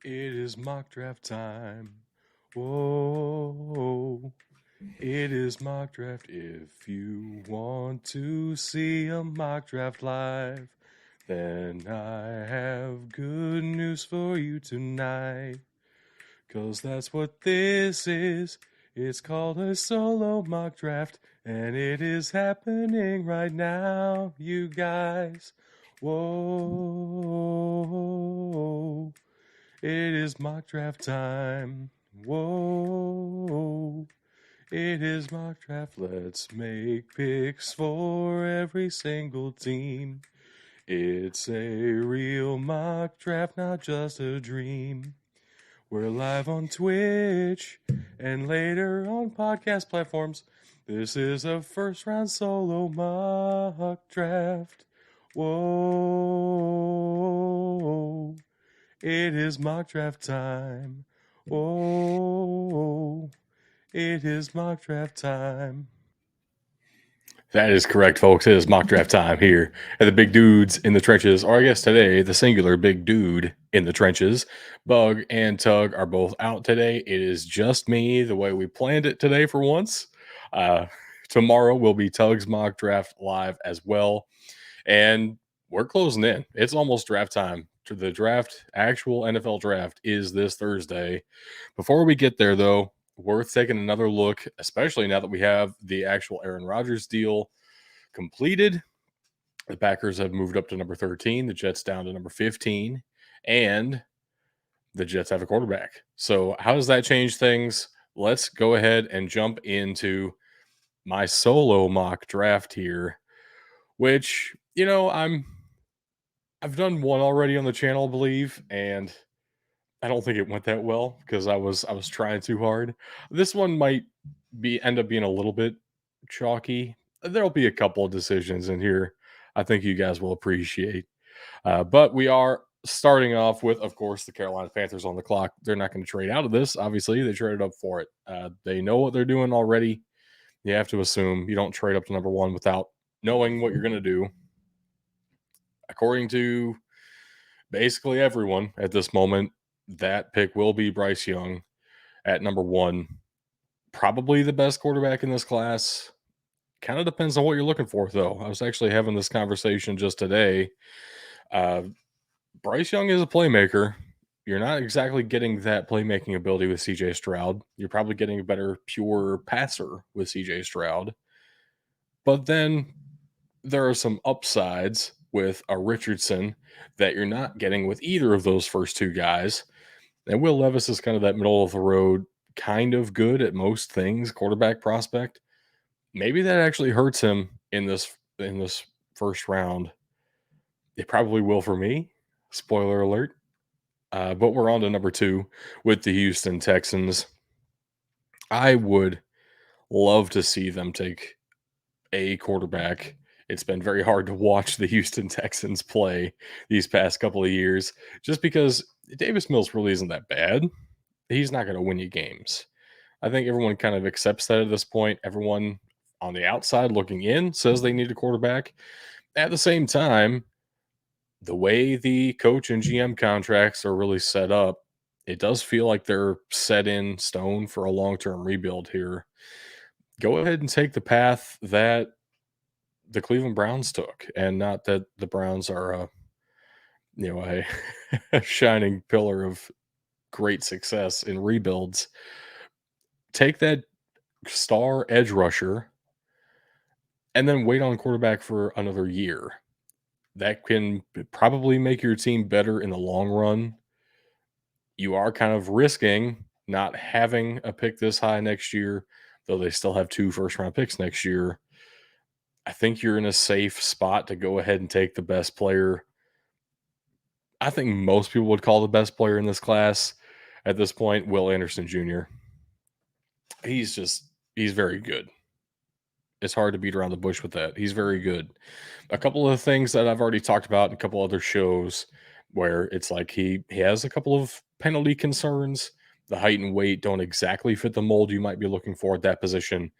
It is mock draft time. Whoa. It is mock draft. If you want to see a mock draft live, then I have good news for you tonight. 'Cause that's what this is. It's called a solo mock draft, and it is happening right now, you guys. Whoa. It is mock draft time. Whoa. It is mock draft. Let's make picks for every single team. It's a real mock draft, not just a dream. We're live on Twitch and later on podcast platforms. This is a first round solo mock draft. Whoa. It is mock draft time. Whoa. It is mock draft time. That is correct, folks. It is mock draft time here at the Big Dudes in the Trenches, or I guess today, the singular big dude in the trenches. Bug and Tug are both out today. It is just me, the way we planned it today for once. Tomorrow will be Tug's mock draft live as well. And we're closing in. It's almost draft time. The draft, actual NFL draft, is this Thursday. Before we get there, though, worth taking another look, especially now that we have the actual Aaron Rodgers deal completed. The Packers have moved up to number 13, the Jets down to number 15, and the Jets have a quarterback. So, how does that change things? Let's go ahead and jump into my solo mock draft here, which, I've done one already on the channel, I believe, and I don't think it went that well because I was trying too hard. This one might end up being a little bit chalky. There'll be a couple of decisions in here I think you guys will appreciate. But we are starting off with, of course, the Carolina Panthers on the clock. They're not going to trade out of this. Obviously, they traded up for it. They know what they're doing already. You have to assume you don't trade up to number one without knowing what you're going to do. According to basically everyone at this moment, that pick will be Bryce Young at number one. Probably the best quarterback in this class. Kind of depends on what you're looking for, though. I was actually having this conversation just today. Bryce Young is a playmaker. You're not exactly getting that playmaking ability with CJ Stroud. You're probably getting a better pure passer with CJ Stroud. But then there are some upsides with a Richardson that you're not getting with either of those first two guys. And Will Levis is kind of that middle of the road, kind of good at most things, quarterback prospect. Maybe that actually hurts him in this first round. It probably will for me. Spoiler alert. But we're on to number 2 with the Houston Texans. I would love to see them take a quarterback. It's been very hard to watch the Houston Texans play these past couple of years just because Davis Mills really isn't that bad. He's not going to win you games. I think everyone kind of accepts that at this point. Everyone on the outside looking in says they need a quarterback. At the same time, the way the coach and GM contracts are really set up, it does feel like they're set in stone for a long-term rebuild here. Go ahead and take the path that the Cleveland Browns took, and not that the Browns are a, a shining pillar of great success in rebuilds. Take that star edge rusher and then wait on quarterback for another year. That can probably make your team better in the long run. You are kind of risking not having a pick this high next year, though they still have 2 first-round picks next year. I think you're in a safe spot to go ahead and take the best player. I think most people would call the best player in this class at this point Will Anderson Jr. He's very good. It's hard to beat around the bush with that. He's very good. A couple of things that I've already talked about in a couple other shows where it's like he has a couple of penalty concerns. The height and weight don't exactly fit the mold you might be looking for at that position.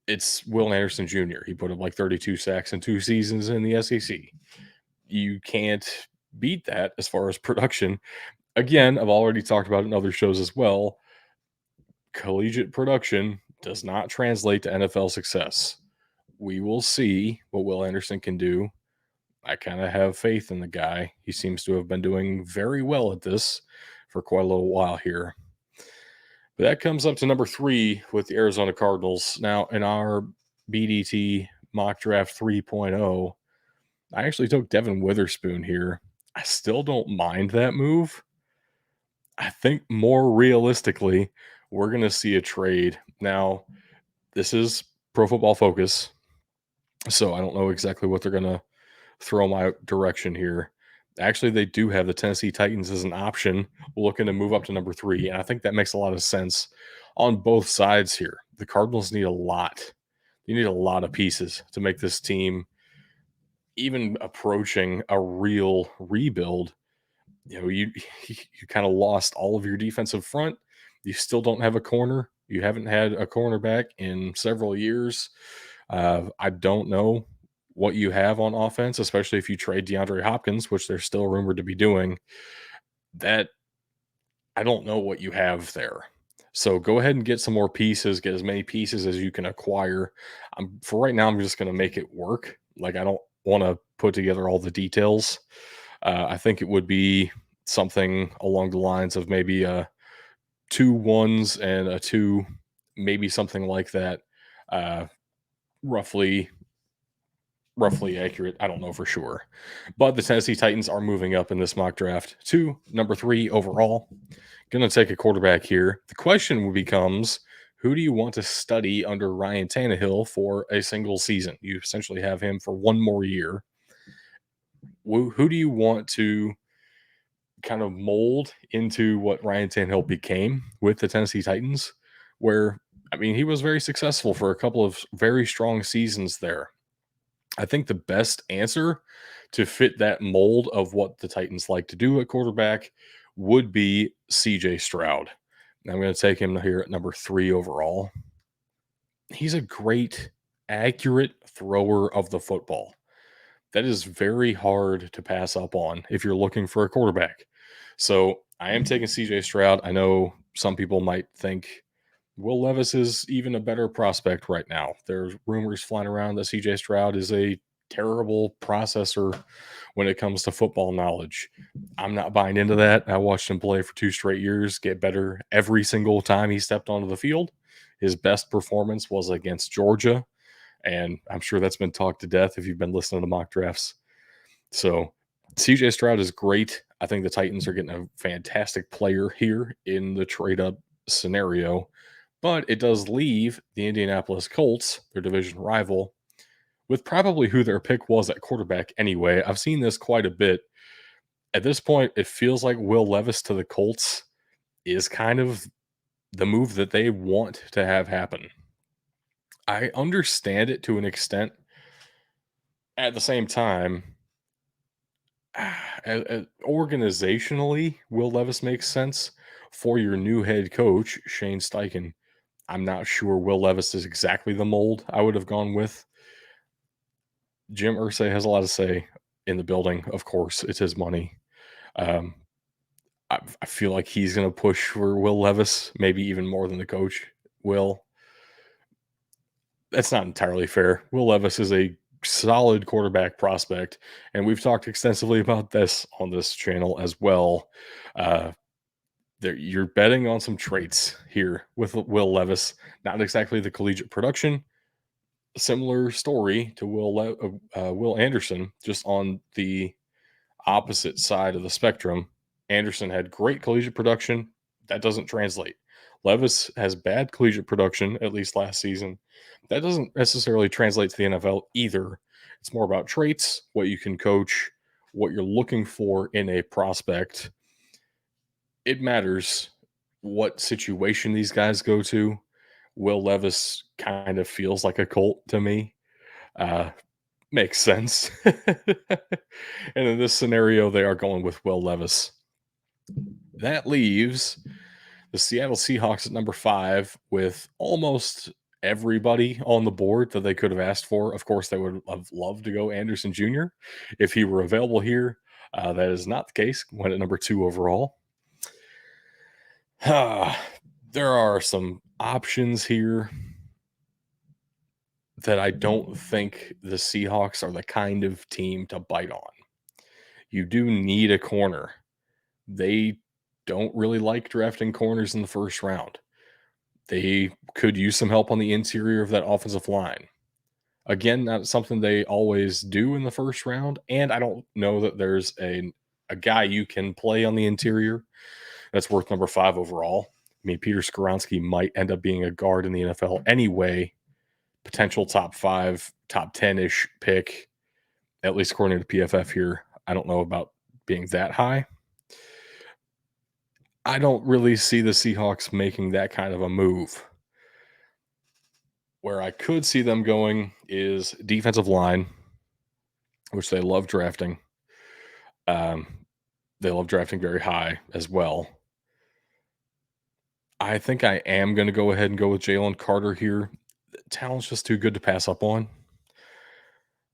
It's Will Anderson Jr. He put up like 32 sacks in 2 seasons in the SEC. You can't beat that as far as production. Again, I've already talked about it in other shows as well. Collegiate production does not translate to NFL success. We will see what Will Anderson can do. I kind of have faith in the guy. He seems to have been doing very well at this for quite a little while here. But that comes up to number 3 with the Arizona Cardinals. Now, in our BDT mock draft 3.0, I actually took Devin Witherspoon here. I still don't mind that move. I think more realistically, we're going to see a trade. Now, this is Pro Football Focus, so I don't know exactly what they're going to throw my direction here. Actually, they do have the Tennessee Titans as an option, looking to move up to number 3, and I think that makes a lot of sense on both sides here. The Cardinals need a lot. You need a lot of pieces to make this team even approaching a real rebuild. You kind of lost all of your defensive front. You still don't have a corner. You haven't had a cornerback in several years. I don't know what you have on offense, especially if you trade DeAndre Hopkins, which they're still rumored to be doing. That I don't know what you have there. So go ahead and get some more pieces. Get as many pieces as you can acquire. For right now, I'm just going to make it work. Like I don't want to put together all the details. I think it would be something along the lines of maybe a 2 1s and a 2, maybe something like that. Uh, roughly accurate. I don't know for sure. But the Tennessee Titans are moving up in this mock draft to number 3 overall. Going to take a quarterback here. The question becomes, who do you want to study under Ryan Tannehill for a single season? You essentially have him for one more year. Who do you want to kind of mold into what Ryan Tannehill became with the Tennessee Titans? Where, I mean, he was very successful for a couple of very strong seasons there. I think the best answer to fit that mold of what the Titans like to do at quarterback would be CJ Stroud. And I'm going to take him here at number 3 overall. He's a great, accurate thrower of the football. That is very hard to pass up on if you're looking for a quarterback. So I am taking CJ Stroud. I know some people might think Will Levis is even a better prospect right now. There's rumors flying around that CJ Stroud is a terrible processor when it comes to football knowledge. I'm not buying into that. I watched him play for 2 straight years, get better every single time he stepped onto the field. His best performance was against Georgia, and I'm sure that's been talked to death if you've been listening to mock drafts. So CJ Stroud is great. I think the Titans are getting a fantastic player here in the trade up scenario, but it does leave the Indianapolis Colts, their division rival, with probably who their pick was at quarterback anyway. I've seen this quite a bit. At this point, it feels like Will Levis to the Colts is kind of the move that they want to have happen. I understand it to an extent. At the same time, organizationally, Will Levis makes sense. For your new head coach, Shane Steichen, I'm not sure Will Levis is exactly the mold I would have gone with. Jim Irsay has a lot to say in the building. Of course, it's his money. Um, I feel like he's going to push for Will Levis, maybe even more than the coach will. That's not entirely fair. Will Levis is a solid quarterback prospect, and we've talked extensively about this on this channel as well. Uh, you're betting on some traits here with Will Levis, not exactly the collegiate production. Similar story to Will Anderson, just on the opposite side of the spectrum. Anderson had great collegiate production. That doesn't translate. Levis has bad collegiate production, at least last season. That doesn't necessarily translate to the NFL either. It's more about traits, what you can coach, what you're looking for in a prospect. It matters what situation these guys go to. Will Levis kind of feels like a Colt to me. Uh, Makes sense. And in this scenario, they are going with Will Levis. That leaves the Seattle Seahawks at number 5 with almost everybody on the board that they could have asked for. Of course, they would have loved to go Anderson Jr. if he were available here. That is not the case. Went at number 2 overall. There are some options here that I don't think the Seahawks are the kind of team to bite on. You do need a corner. They don't really like drafting corners in the first round. They could use some help on the interior of that offensive line. Again, not something they always do in the first round, and I don't know that there's a guy you can play on the interior that's worth number 5 overall. I mean, Peter Skoronski might end up being a guard in the NFL anyway. Potential top 5, top 10-ish pick, at least according to PFF here. I don't know about being that high. I don't really see the Seahawks making that kind of a move. Where I could see them going is defensive line, which they love drafting. Um, they love drafting very high as well. I think I am going to go ahead and go with Jalen Carter here. Talent's just too good to pass up on,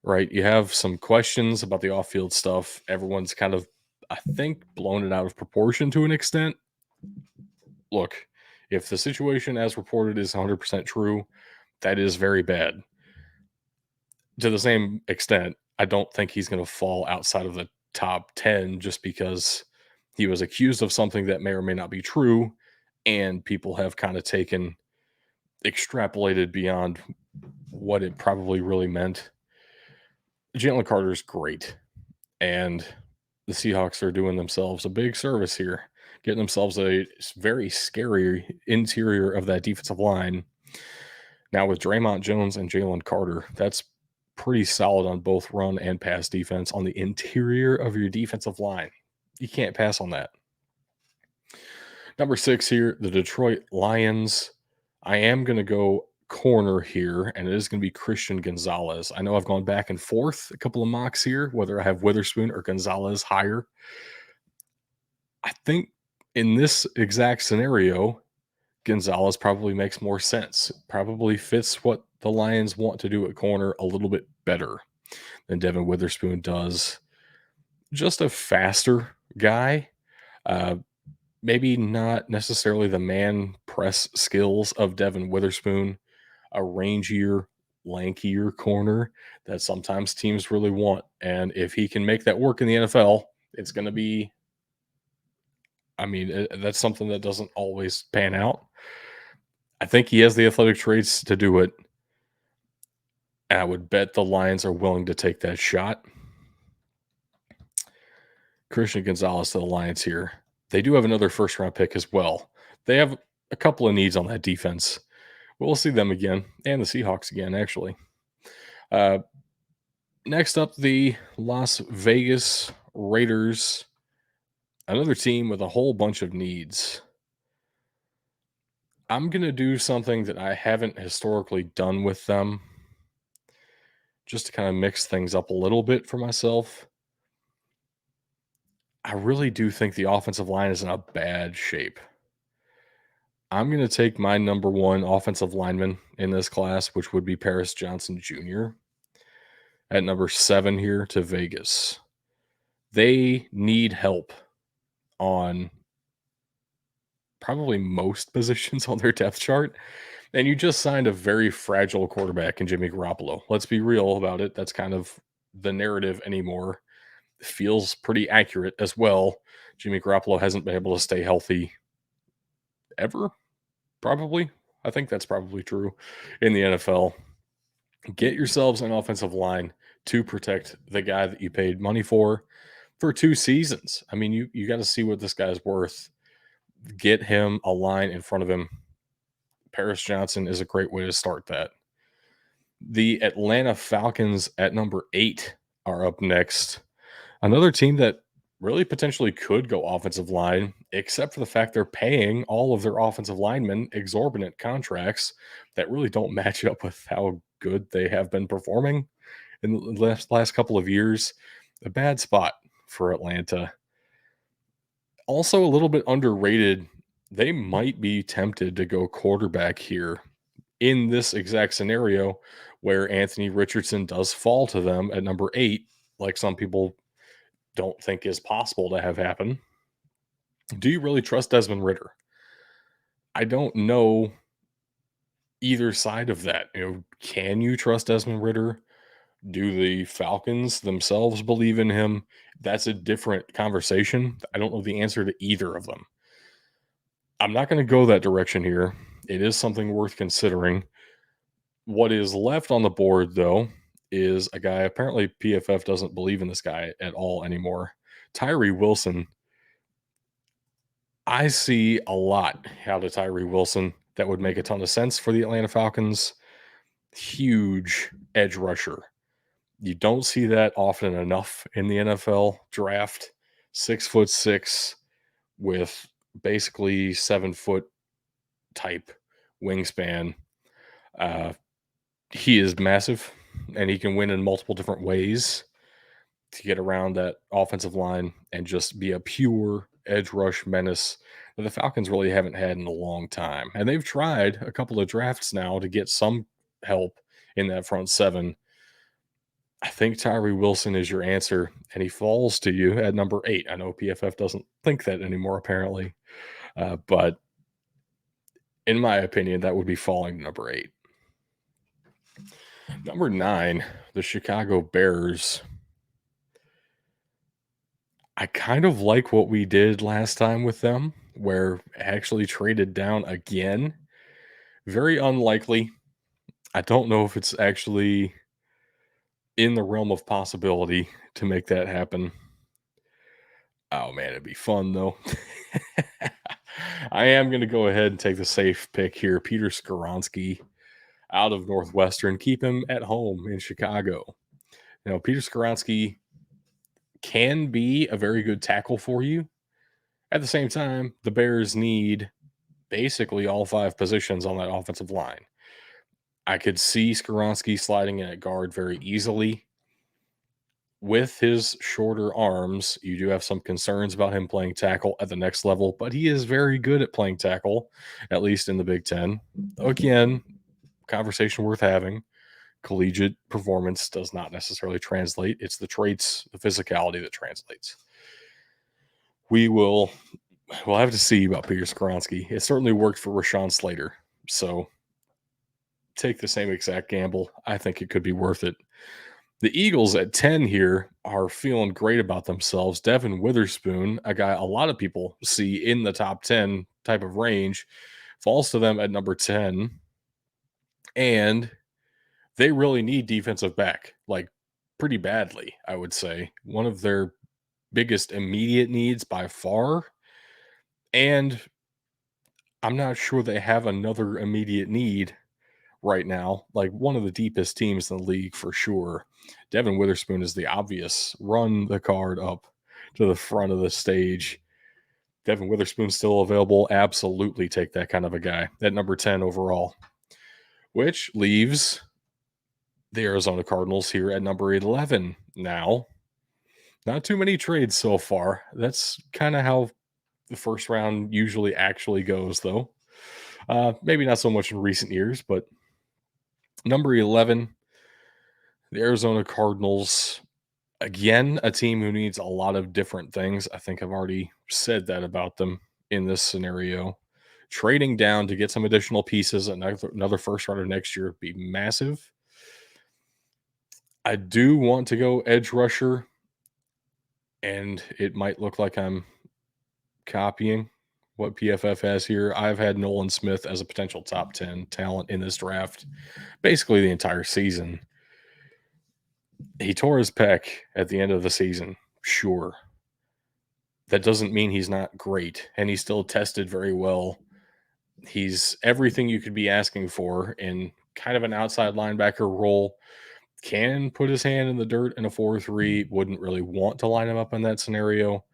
right? You have some questions about the off field stuff. Everyone's kind of, I think, blown it out of proportion to an extent. Look, if the situation as reported is 100% true, that is very bad. To the same extent, I don't think he's going to fall outside of the top 10 just because he was accused of something that may or may not be true. And people have kind of extrapolated beyond what it probably really meant. Jalen Carter's great. And the Seahawks are doing themselves a big service here, getting themselves a very scary interior of that defensive line. Now with Draymond Jones and Jalen Carter, that's pretty solid on both run and pass defense on the interior of your defensive line. You can't pass on that. Number 6 here, the Detroit Lions. I am going to go corner here, and it is going to be Christian Gonzalez. I know I've gone back and forth a couple of mocks here, whether I have Witherspoon or Gonzalez higher. I think in this exact scenario, Gonzalez probably makes more sense. Probably fits what the Lions want to do at corner a little bit better than Devin Witherspoon does. Just a faster guy. Maybe not necessarily the man press skills of Devin Witherspoon, a rangier, lankier corner that sometimes teams really want. And if he can make that work in the NFL, it's going to be, I mean, that's something that doesn't always pan out. I think he has the athletic traits to do it. And I would bet the Lions are willing to take that shot. Christian Gonzalez to the Lions here. They do have another first round pick as well. They have a couple of needs on that defense. We'll see them again, and the Seahawks again, actually. Next up, the Las Vegas Raiders. Another team with a whole bunch of needs. I'm going to do something that I haven't historically done with them, just to kind of mix things up a little bit for myself. I really do think the offensive line is in a bad shape. I'm going to take my number 1 offensive lineman in this class, which would be Paris Johnson Jr. at number 7 here to Vegas. They need help on probably most positions on their depth chart. And you just signed a very fragile quarterback in Jimmy Garoppolo. Let's be real about it. That's kind of the narrative anymore. It feels pretty accurate as well. Jimmy Garoppolo hasn't been able to stay healthy ever, probably. I think that's probably true in the NFL. Get yourselves an offensive line to protect the guy that you paid money for 2 seasons. I mean, you got to see what this guy's worth. Get him a line in front of him. Paris Johnson is a great way to start that. The Atlanta Falcons at number 8 are up next. Another team that really potentially could go offensive line, except for the fact they're paying all of their offensive linemen exorbitant contracts that really don't match up with how good they have been performing in the last couple of years. A bad spot for Atlanta. Also a little bit underrated. They might be tempted to go quarterback here in this exact scenario where Anthony Richardson does fall to them at number 8, like some people don't think is possible to have happen. Do you really trust Desmond Ridder? I don't know either side of that. Can you trust Desmond Ritter? Do the Falcons themselves believe in him? That's a different conversation. I don't know the answer to either of them. I'm not going to go that direction here. It is something worth considering. What is left on the board, though, is a guy. Apparently, PFF doesn't believe in this guy at all anymore. Tyree Wilson. I see a lot out of Tyree Wilson that would make a ton of sense for the Atlanta Falcons. Huge edge rusher. You don't see that often enough in the NFL draft. 6'6" with basically 7-foot type wingspan. Uh, he is massive, and he can win in multiple different ways to get around that offensive line and just be a pure edge rush menace that the Falcons really haven't had in a long time. And they've tried a couple of drafts now to get some help in that front seven. I think Tyree Wilson is your answer, and he falls to you at number 8. I know PFF doesn't think that anymore, apparently, but in my opinion, that would be falling to number 8. Number 9, the Chicago Bears. I kind of like what we did last time with them, where actually traded down again. Very unlikely. I don't know if it's actually in the realm of possibility to make that happen. Oh man, it'd be fun though. I am going to go ahead and take the safe pick here. Peter Skoronsky out of Northwestern. Keep him at home in Chicago. Peter Skoronsky can be a very good tackle for you. At the same time, the Bears need basically all 5 positions on that offensive line. I could see Skoronsky sliding in at guard very easily. With his shorter arms, you do have some concerns about him playing tackle at the next level, but he is very good at playing tackle, at least in the Big Ten. Again, conversation worth having. Collegiate performance does not necessarily translate. It's the traits, the physicality that translates. We'll have to see about Peter Skoronsky. It certainly worked for Rashawn Slater. So take the same exact gamble. I think it could be worth it. The Eagles at 10 here are feeling great about themselves. Devin Witherspoon, a guy a lot of people see in the top 10 type of range, falls to them at number 10. And they really need defensive back, like pretty badly, I would say. One of their biggest immediate needs by far. And I'm not sure they have another immediate need right now, like one of the deepest teams in the league for sure. Devin Witherspoon is the obvious run the card up to the front of the stage. Devin Witherspoon still available. Absolutely take that kind of a guy at number 10 overall, which leaves the Arizona Cardinals here at number 11 now. Not too many trades so far. That's kind of how the first round usually actually goes, though. Maybe not so much in recent years, but number 11, the Arizona Cardinals, again, a team who needs a lot of different things. I think I've already said that about them in this scenario. Trading down to get some additional pieces, another first rounder next year would be massive. I do want to go edge rusher, and it might look like I'm copying what PFF has here. I've had Nolan Smith as a potential top 10 talent in this draft basically the entire season. He tore his pec at the end of the season, sure. That doesn't mean he's not great, and he still tested very well. He's everything you could be asking for in kind of an outside linebacker role. Can put his hand in the dirt in a 4-3, wouldn't really want to line him up in that scenario.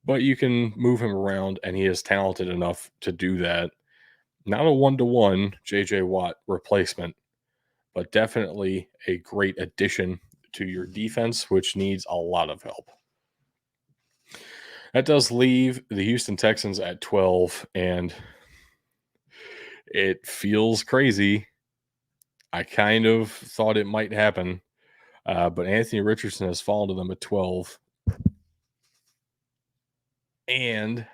But you can move him around, and he is talented enough to do that. Not a 1-to-1 JJ Watt replacement, but definitely a great addition to your defense, which needs a lot of help. That does leave the Houston Texans at 12, and it feels crazy. I kind of thought it might happen, but Anthony Richardson has fallen to them at 12. And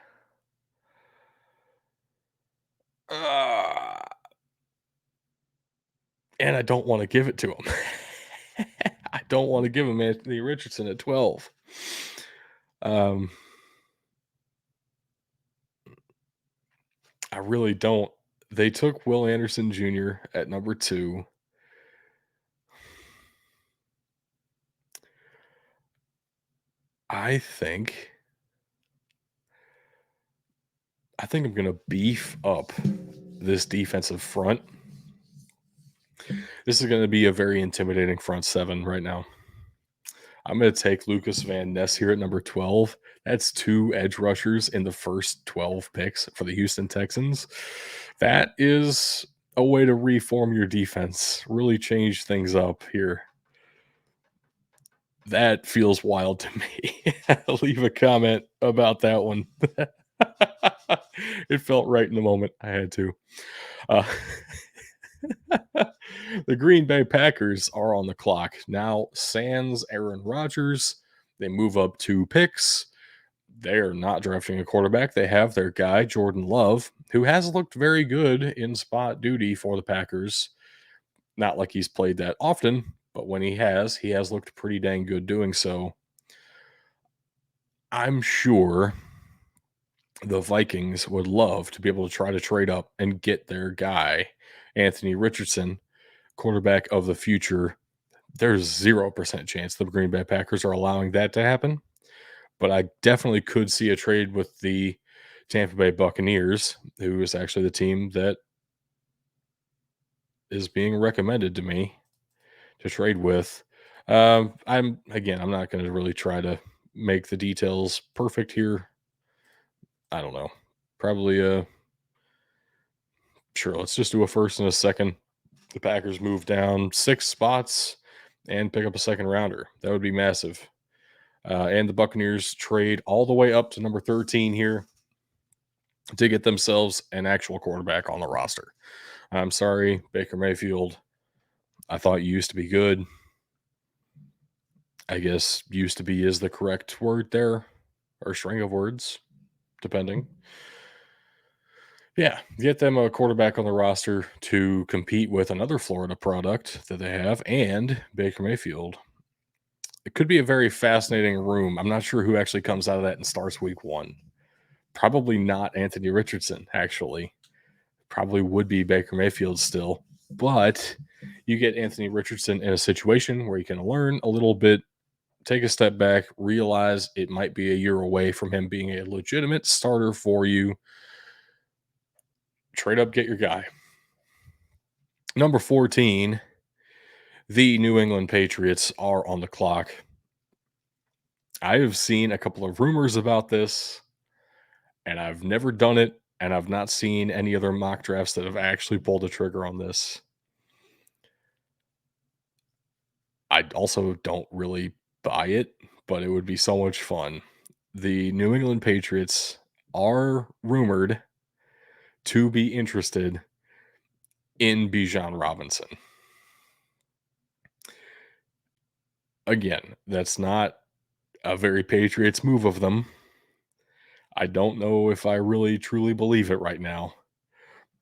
Uh, and I don't want to give it to him. I don't want to give him Anthony Richardson at 12. Um, I really don't. They took Will Anderson Jr. at number 2. I think I think I'm gonna beef up this defensive front. This is gonna be a very intimidating front seven right now. I'm gonna take Lucas Van Ness here at number 12. That's 2 edge rushers in the first 12 picks for the Houston Texans. That is a way to reform your defense, really change things up here. That feels wild to me. Leave a comment about that one. It felt right in the moment. I had to. Uh, the Green Bay Packers are on the clock. Now, sans Aaron Rodgers, they move up 2 picks. They are not drafting a quarterback. They have their guy, Jordan Love, who has looked very good in spot duty for the Packers. Not like he's played that often, but when he has looked pretty dang good doing so. I'm sure the Vikings would love to be able to try to trade up and get their guy, Anthony Richardson, quarterback of the future. There's 0% chance the Green Bay Packers are allowing that to happen, but I definitely could see a trade with the Tampa Bay Buccaneers, who is actually the team that is being recommended to me to trade with. I'm not going to really try to make the details perfect here. I don't know. Probably sure, let's just do a first and a second. The Packers move down 6 spots and pick up a second rounder. That would be massive. And the Buccaneers trade all the way up to number 13 here to get themselves an actual quarterback on the roster. I'm sorry, Baker Mayfield. I thought you used to be good. I guess used to be is the correct word there, or string of words, depending. Yeah, get them a quarterback on the roster to compete with another Florida product that they have and Baker Mayfield. It could be a very fascinating room. I'm not sure who actually comes out of that and starts week 1. Probably not Anthony Richardson, actually. Probably would be Baker Mayfield still. But you get Anthony Richardson in a situation where he can learn a little bit, take a step back, realize it might be a year away from him being a legitimate starter for you. Trade up, get your guy. Number 14, the New England Patriots are on the clock. I have seen a couple of rumors about this, and I've never done it, and I've not seen any other mock drafts that have actually pulled the trigger on this. I also don't really buy it, but it would be so much fun. The New England Patriots are rumored to be interested in Bijan Robinson. Again, that's not a very Patriots move of them. I don't know if I really truly believe it right now,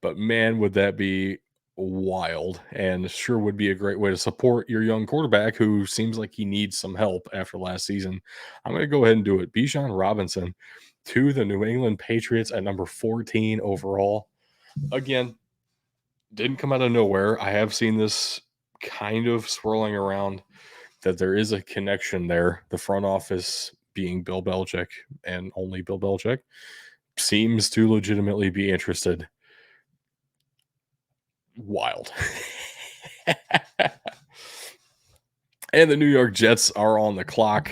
but man, would that be wild and sure would be a great way to support your young quarterback who seems like he needs some help after last season. I'm going to go ahead and do it. Bijan Robinson to the New England Patriots at number 14 overall. Again, didn't come out of nowhere. I have seen this kind of swirling around that there is a connection there. The front office being Bill Belichick and only Bill Belichick seems to legitimately be interested. Wild. And the New York Jets are on the clock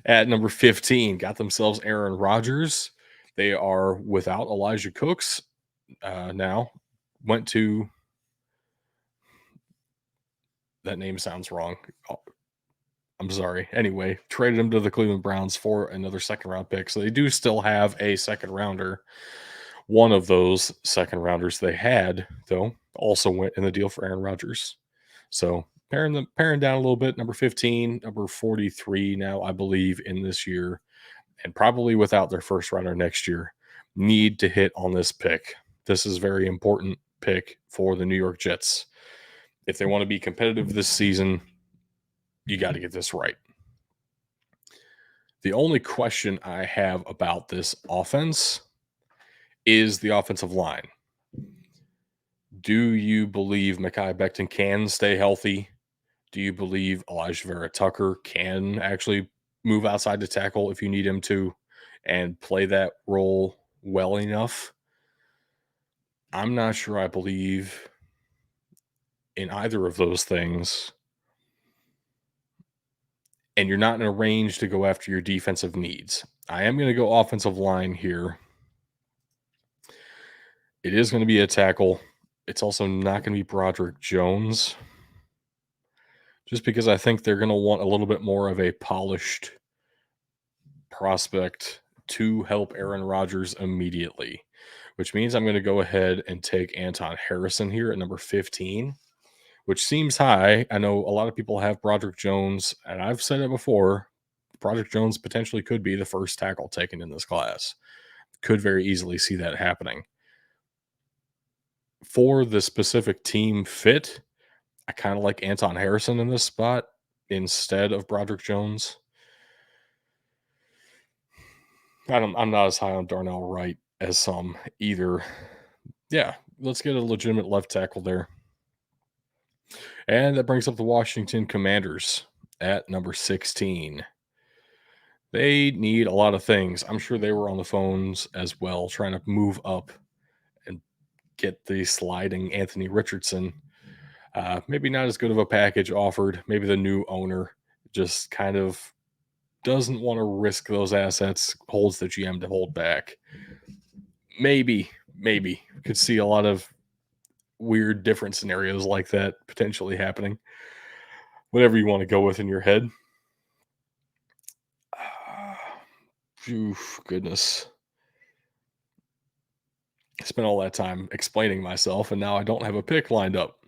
at number 15. Got themselves Aaron Rodgers. They are without Elijah Cooks now. Went to that name sounds wrong. I'm sorry. Anyway, traded him to the Cleveland Browns for another second round pick. So they do still have a second rounder. One of those second rounders they had, though, also went in the deal for Aaron Rodgers. So paring down a little bit. Number 15, number 43 now, I believe, in this year, and probably without their first rounder next year. Need to hit on this pick. This is a very important pick for the New York Jets. If they want to be competitive this season, you got to get this right. The only question I have about this offense is the offensive line. Do you believe Mekhi Becton can stay healthy? Do you believe Elijah Vera Tucker can actually move outside to tackle if you need him to and play that role well enough? I'm not sure I believe in either of those things. And you're not in a range to go after your defensive needs. I am going to go offensive line here. It is going to be a tackle. It's also not going to be Broderick Jones, just because I think they're going to want a little bit more of a polished prospect to help Aaron Rodgers immediately, which means I'm going to go ahead and take Anton Harrison here at number 15, which seems high. I know a lot of people have Broderick Jones, and I've said it before. Broderick Jones potentially could be the first tackle taken in this class. Could very easily see that happening. For the specific team fit, I kind of like Anton Harrison in this spot instead of Broderick Jones. I'm not as high on Darnell Wright as some either. Yeah, let's get a legitimate left tackle there. And that brings up the Washington Commanders at number 16. They need a lot of things. I'm sure they were on the phones as well, trying to move up and get the sliding Anthony Richardson. Maybe not as good of a package offered. Maybe the new owner just kind of doesn't want to risk those assets, holds the GM to hold back. Maybe could see a lot of weird different scenarios like that potentially happening. Whatever you want to go with in your head. Oof, goodness. I spent all that time explaining myself, and now I don't have a pick lined up.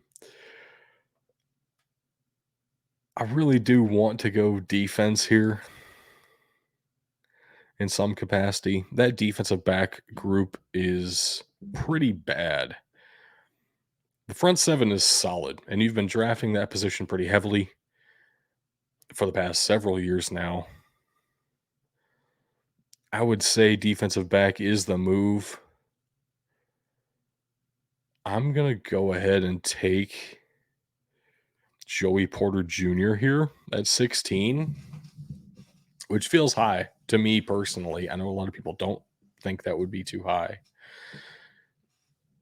I really do want to go defense here in some capacity. That defensive back group is pretty bad. The front seven is solid, and you've been drafting that position pretty heavily for the past several years now. I would say defensive back is the move. I'm going to go ahead and take Joey Porter Jr. here at 16, which feels high to me personally. I know a lot of people don't think that would be too high.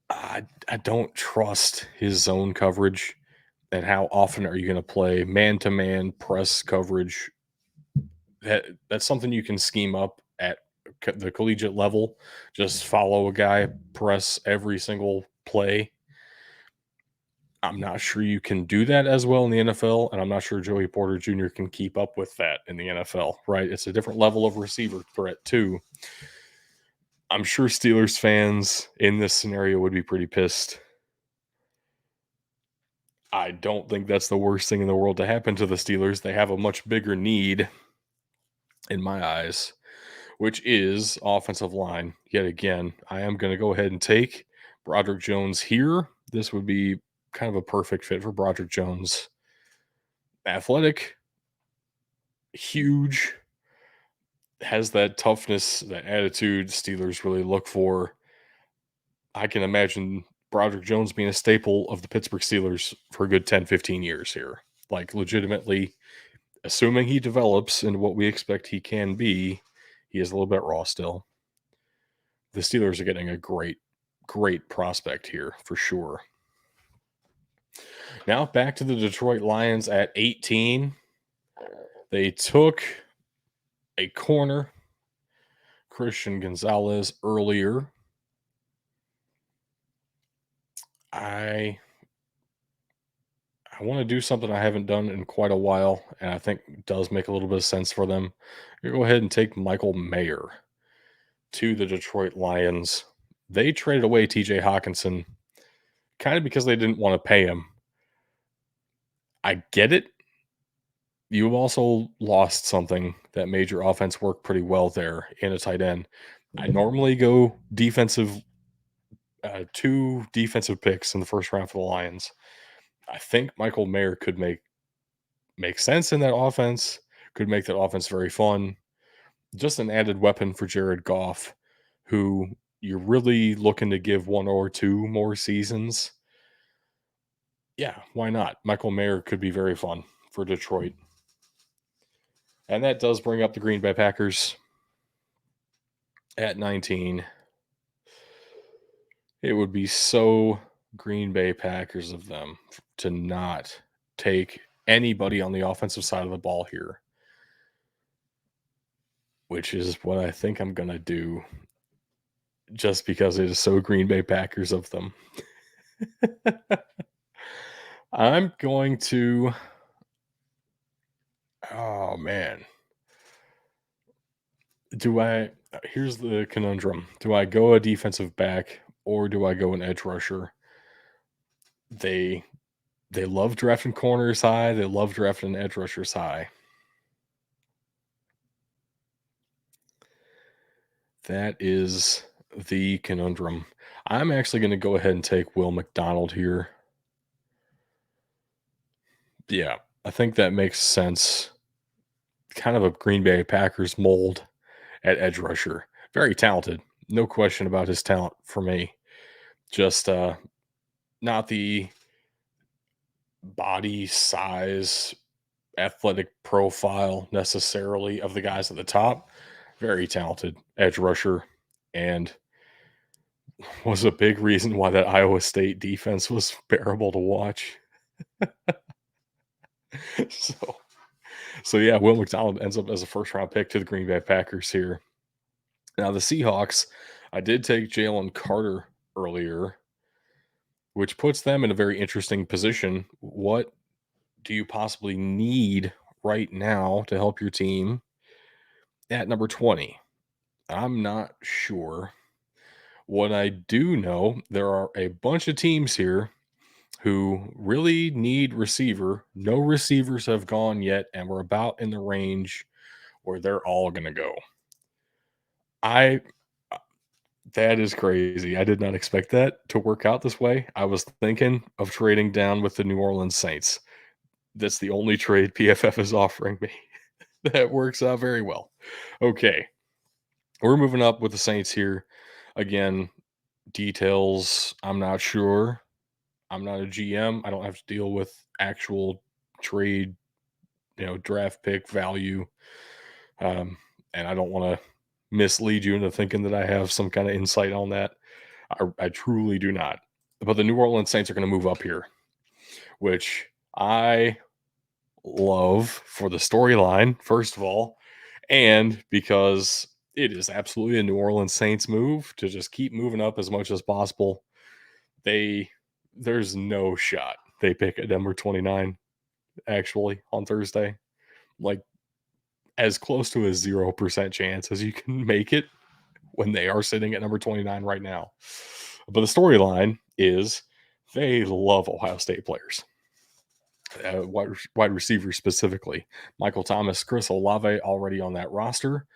I don't trust his zone coverage. And how often are you going to play man-to-man press coverage? That's something you can scheme up at the collegiate level. Just follow a guy, press every single play. I'm not sure you can do that as well in the NFL, and I'm not sure Joey Porter Jr. can keep up with that in the NFL, right? It's a different level of receiver threat, too. I'm sure Steelers fans in this scenario would be pretty pissed. I don't think that's the worst thing in the world to happen to the Steelers. They have a much bigger need, in my eyes, which is offensive line. Yet again, I am going to go ahead and take Broderick Jones here. This would be kind of a perfect fit for Broderick Jones. Athletic, huge, has that toughness, that attitude Steelers really look for. I can imagine Broderick Jones being a staple of the Pittsburgh Steelers for a good 10, 15 years here. Like, legitimately, assuming he develops into what we expect he can be, he is a little bit raw still. The Steelers are getting a great, great prospect here for sure. Now back to the Detroit Lions at 18. They took a corner, Christian Gonzalez, earlier. I want to do something I haven't done in quite a while, and I think does make a little bit of sense for them. You go ahead and take Michael Mayer to the Detroit Lions. They traded away TJ Hawkinson kind of because they didn't want to pay him. I get it. You've also lost something that made your offense work pretty well there in a tight end. I normally go defensive 2 defensive picks in the first round for the Lions. I think Michael Mayer could make sense in that offense, could make that offense very fun. Just an added weapon for Jared Goff, who you're really looking to give 1 or 2 more seasons. Yeah, why not? Michael Mayer could be very fun for Detroit. And that does bring up the Green Bay Packers at 19. It would be so Green Bay Packers of them to not take anybody on the offensive side of the ball here, which is what I think I'm going to do just because it is so Green Bay Packers of them. I'm going to. Oh, man. Here's the conundrum. Do I go a defensive back or do I go an edge rusher? They they love drafting corners high. They love drafting edge rushers high. That is the conundrum. I'm actually going to go ahead and take Will McDonald here. Yeah, I think that makes sense. Kind of a Green Bay Packers mold at edge rusher. Very talented. No question about his talent for me. Just not the body size, athletic profile necessarily of the guys at the top. Very talented edge rusher, and was a big reason why that Iowa State defense was bearable to watch. so, so yeah, Will McDonald ends up as a first round pick to the Green Bay Packers here. Now the Seahawks, I did take Jalen Carter earlier, which puts them in a very interesting position. What do you possibly need right now to help your team at number 20? I'm not sure. What I do know, there are a bunch of teams here who really need receiver. No receivers have gone yet, and we're about in the range where they're all going to go. I That is crazy. I did not expect that to work out this way. I was thinking of trading down with the New Orleans Saints. That's the only trade PFF is offering me. That works out very well. Okay. We're moving up with the Saints here. Again, details, I'm not sure. I'm not a GM. I don't have to deal with actual trade, draft pick value. And I don't want to mislead you into thinking that I have some kind of insight on that. I truly do not. But the New Orleans Saints are going to move up here, which I love for the storyline, first of all, and because it is absolutely a New Orleans Saints move to just keep moving up as much as possible. There's no shot they pick at number 29 actually on Thursday. Like as close to a 0% chance as you can make it when they are sitting at number 29 right now. But the storyline is they love Ohio State players. Wide receivers specifically. Michael Thomas, Chris Olave already on that roster.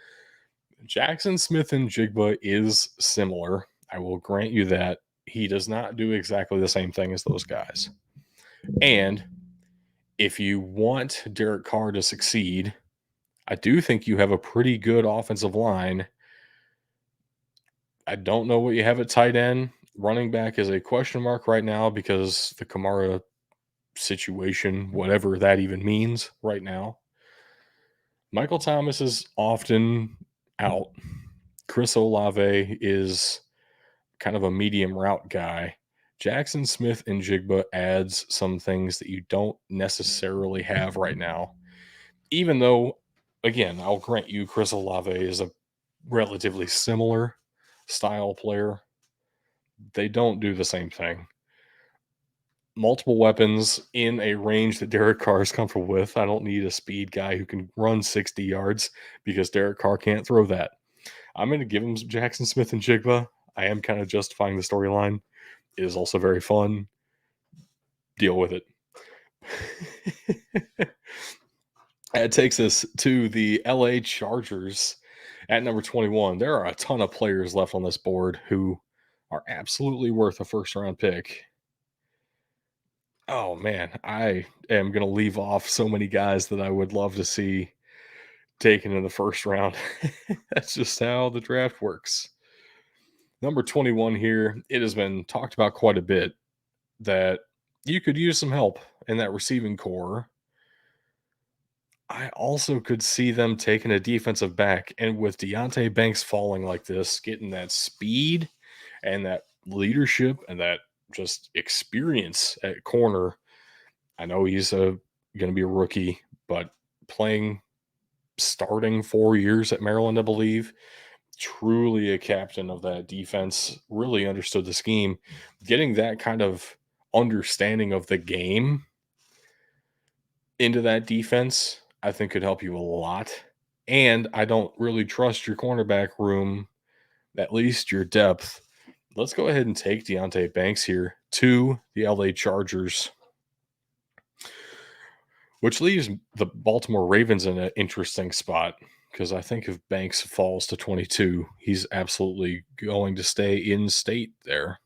Jackson Smith and Jigba is similar. I will grant you that. He does not do exactly the same thing as those guys. And if you want Derek Carr to succeed, I do think you have a pretty good offensive line. I don't know what you have at tight end. Running back is a question mark right now because the Kamara situation, whatever that even means right now. Michael Thomas is often out. Chris Olave is kind of a medium route guy. Jackson Smith and Jigba adds some things that you don't necessarily have right now. Even though, again, I'll grant you Chris Olave is a relatively similar style player. They don't do the same thing. Multiple weapons in a range that Derek Carr is comfortable with. I don't need a speed guy who can run 60 yards because Derek Carr can't throw that. I'm going to give him Jackson Smith and Jigba. I am kind of justifying the storyline. It is also very fun. Deal with it. That takes us to the LA Chargers at number 21. There are a ton of players left on this board who are absolutely worth a first round pick. Oh man, I am going to leave off so many guys that I would love to see taken in the first round. That's just how the draft works. Number 21 here, it has been talked about quite a bit that you could use some help in that receiving core. I also could see them taking a defensive back, and with Deontay Banks falling like this, getting that speed and that leadership and that just experience at corner. I know he's going to be a rookie, but playing starting 4 years at Maryland, I believe, truly a captain of that defense, really understood the scheme. Getting that kind of understanding of the game into that defense, I think could help you a lot. And I don't really trust your cornerback room, at least your depth. Let's go ahead and take Deontay Banks here to the LA Chargers, which leaves the Baltimore Ravens in an interesting spot because I think if Banks falls to 22, he's absolutely going to stay in state there.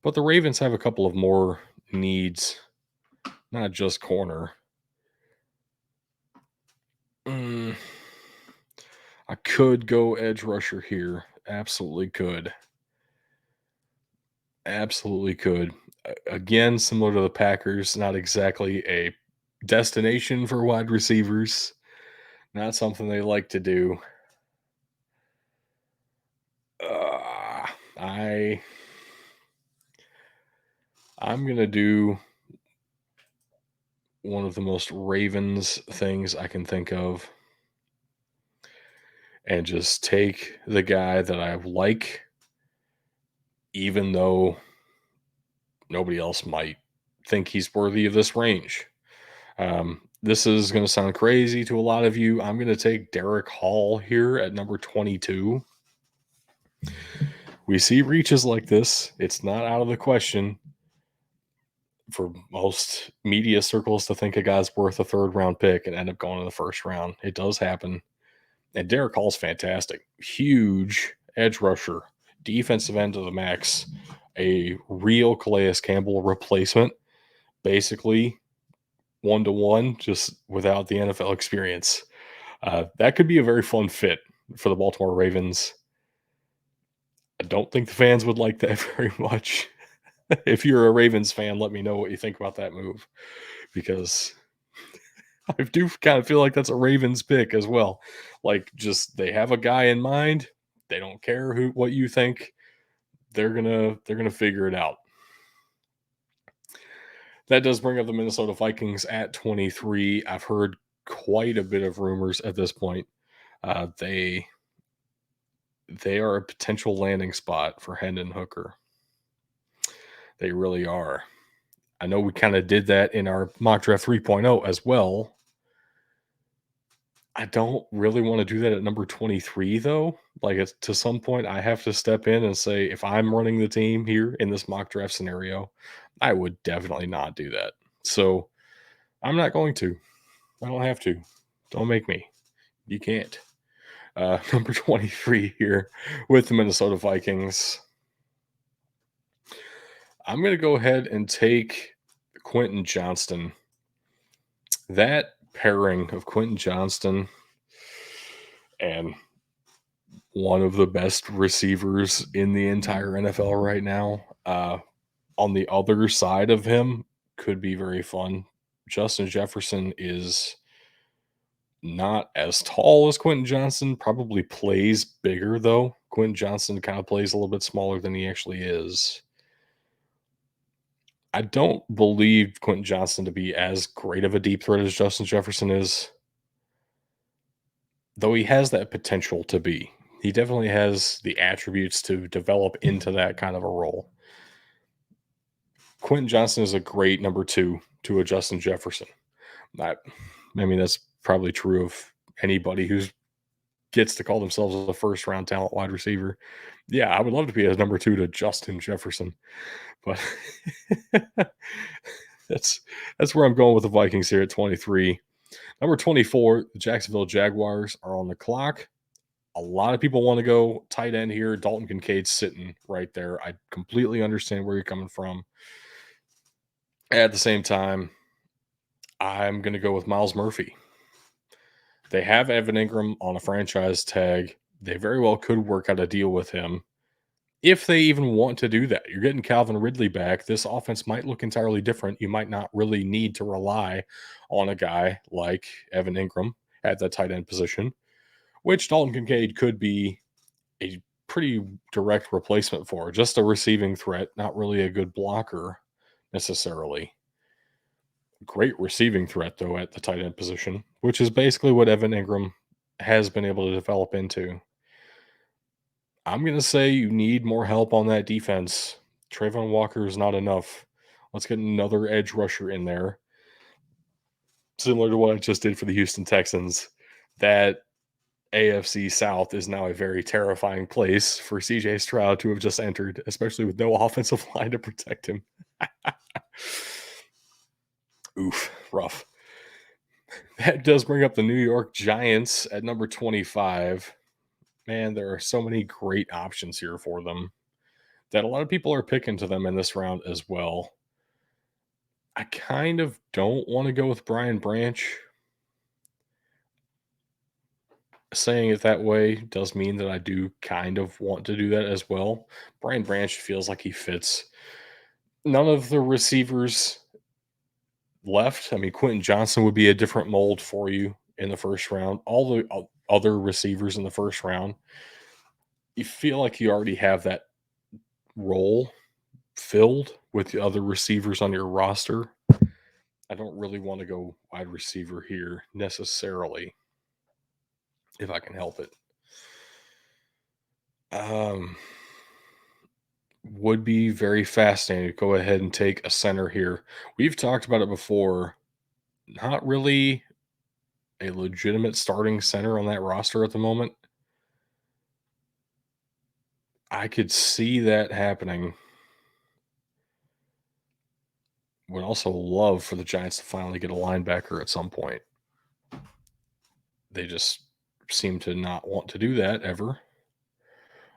But the Ravens have a couple of more needs, not just corner. I could go edge rusher here. Absolutely could. Absolutely could. Again, similar to the Packers, not exactly a destination for wide receivers. Not something they like to do. I I'm gonna do one of the most Ravens things I can think of, and just take the guy that I like, even though nobody else might think he's worthy of this range. This is going to sound crazy to a lot of you. I'm going to take Derek Hall here at number 22. We see reaches like this. It's not out of the question for most media circles to think a guy's worth a third round pick and end up going in the first round. It does happen. And Derek Hall's fantastic. Huge edge rusher, defensive end to the max, a real Calais Campbell replacement, basically 1-to-1, just without the NFL experience. That could be a very fun fit for the Baltimore Ravens. I don't think the fans would like that very much. If you're a Ravens fan, let me know what you think about that move, because I do kind of feel like that's a Ravens pick as well. Like, just they have a guy in mind. They don't care what you think. They're gonna figure it out. That does bring up the Minnesota Vikings at 23. I've heard quite a bit of rumors at this point. They are a potential landing spot for Hendon Hooker. They really are. I know we kind of did that in our mock draft 3.0 as well. I don't really want to do that at number 23, though. Like, it's, to some point, I have to step in and say, if I'm running the team here in this mock draft scenario, I would definitely not do that. So I'm not going to. I don't have to. Don't make me. You can't. Number 23 here with the Minnesota Vikings. I'm going to go ahead and take Quentin Johnston. That pairing of Quentin Johnston and one of the best receivers in the entire NFL right now, on the other side of him, could be very fun. Justin Jefferson is not as tall as Quentin Johnston, probably plays bigger, though. Quentin Johnston kind of plays a little bit smaller than he actually is. I don't believe Quentin Johnston to be as great of a deep threat as Justin Jefferson is, though he has that potential to be. He definitely has the attributes to develop into that kind of a role. Quentin Johnston is a great number 2 to a Justin Jefferson. I mean, that's probably true of anybody who gets to call themselves a first round talent wide receiver. Yeah, I would love to be a number 2 to Justin Jefferson, but that's where I'm going with the Vikings here at 23. Number 24, the Jacksonville Jaguars are on the clock. A lot of people want to go tight end here. Dalton Kincaid's sitting right there. I completely understand where you're coming from. At the same time, I'm going to go with Miles Murphy. They have Evan Ingram on a franchise tag. They very well could work out a deal with him if they even want to do that. You're getting Calvin Ridley back. This offense might look entirely different. You might not really need to rely on a guy like Evan Ingram at that tight end position, which Dalton Kincaid could be a pretty direct replacement for. Just a receiving threat, not really a good blocker necessarily. Great receiving threat, though, at the tight end position, which is basically what Evan Ingram has been able to develop into. I'm going to say you need more help on that defense. Trayvon Walker is not enough. Let's get another edge rusher in there. Similar to what I just did for the Houston Texans. That AFC South is now a very terrifying place for CJ Stroud to have just entered, especially with no offensive line to protect him. Oof, rough. That does bring up the New York Giants at number 25. Man, there are so many great options here for them that a lot of people are picking to them in this round as well. I kind of don't want to go with Brian Branch. Saying it that way does mean that I do kind of want to do that as well. Brian Branch feels like he fits. None of the receivers left. I mean, Quentin Johnson would be a different mold for you in the first round. All the other receivers in the first round, you feel like you already have that role filled with the other receivers on your roster. I don't really want to go wide receiver here necessarily, if I can help it. Would be very fascinating to go ahead and take a center here. We've talked about it before. Not really a legitimate starting center on that roster at the moment. I could see that happening. Would also love for the Giants to finally get a linebacker at some point. They just seem to not want to do that ever.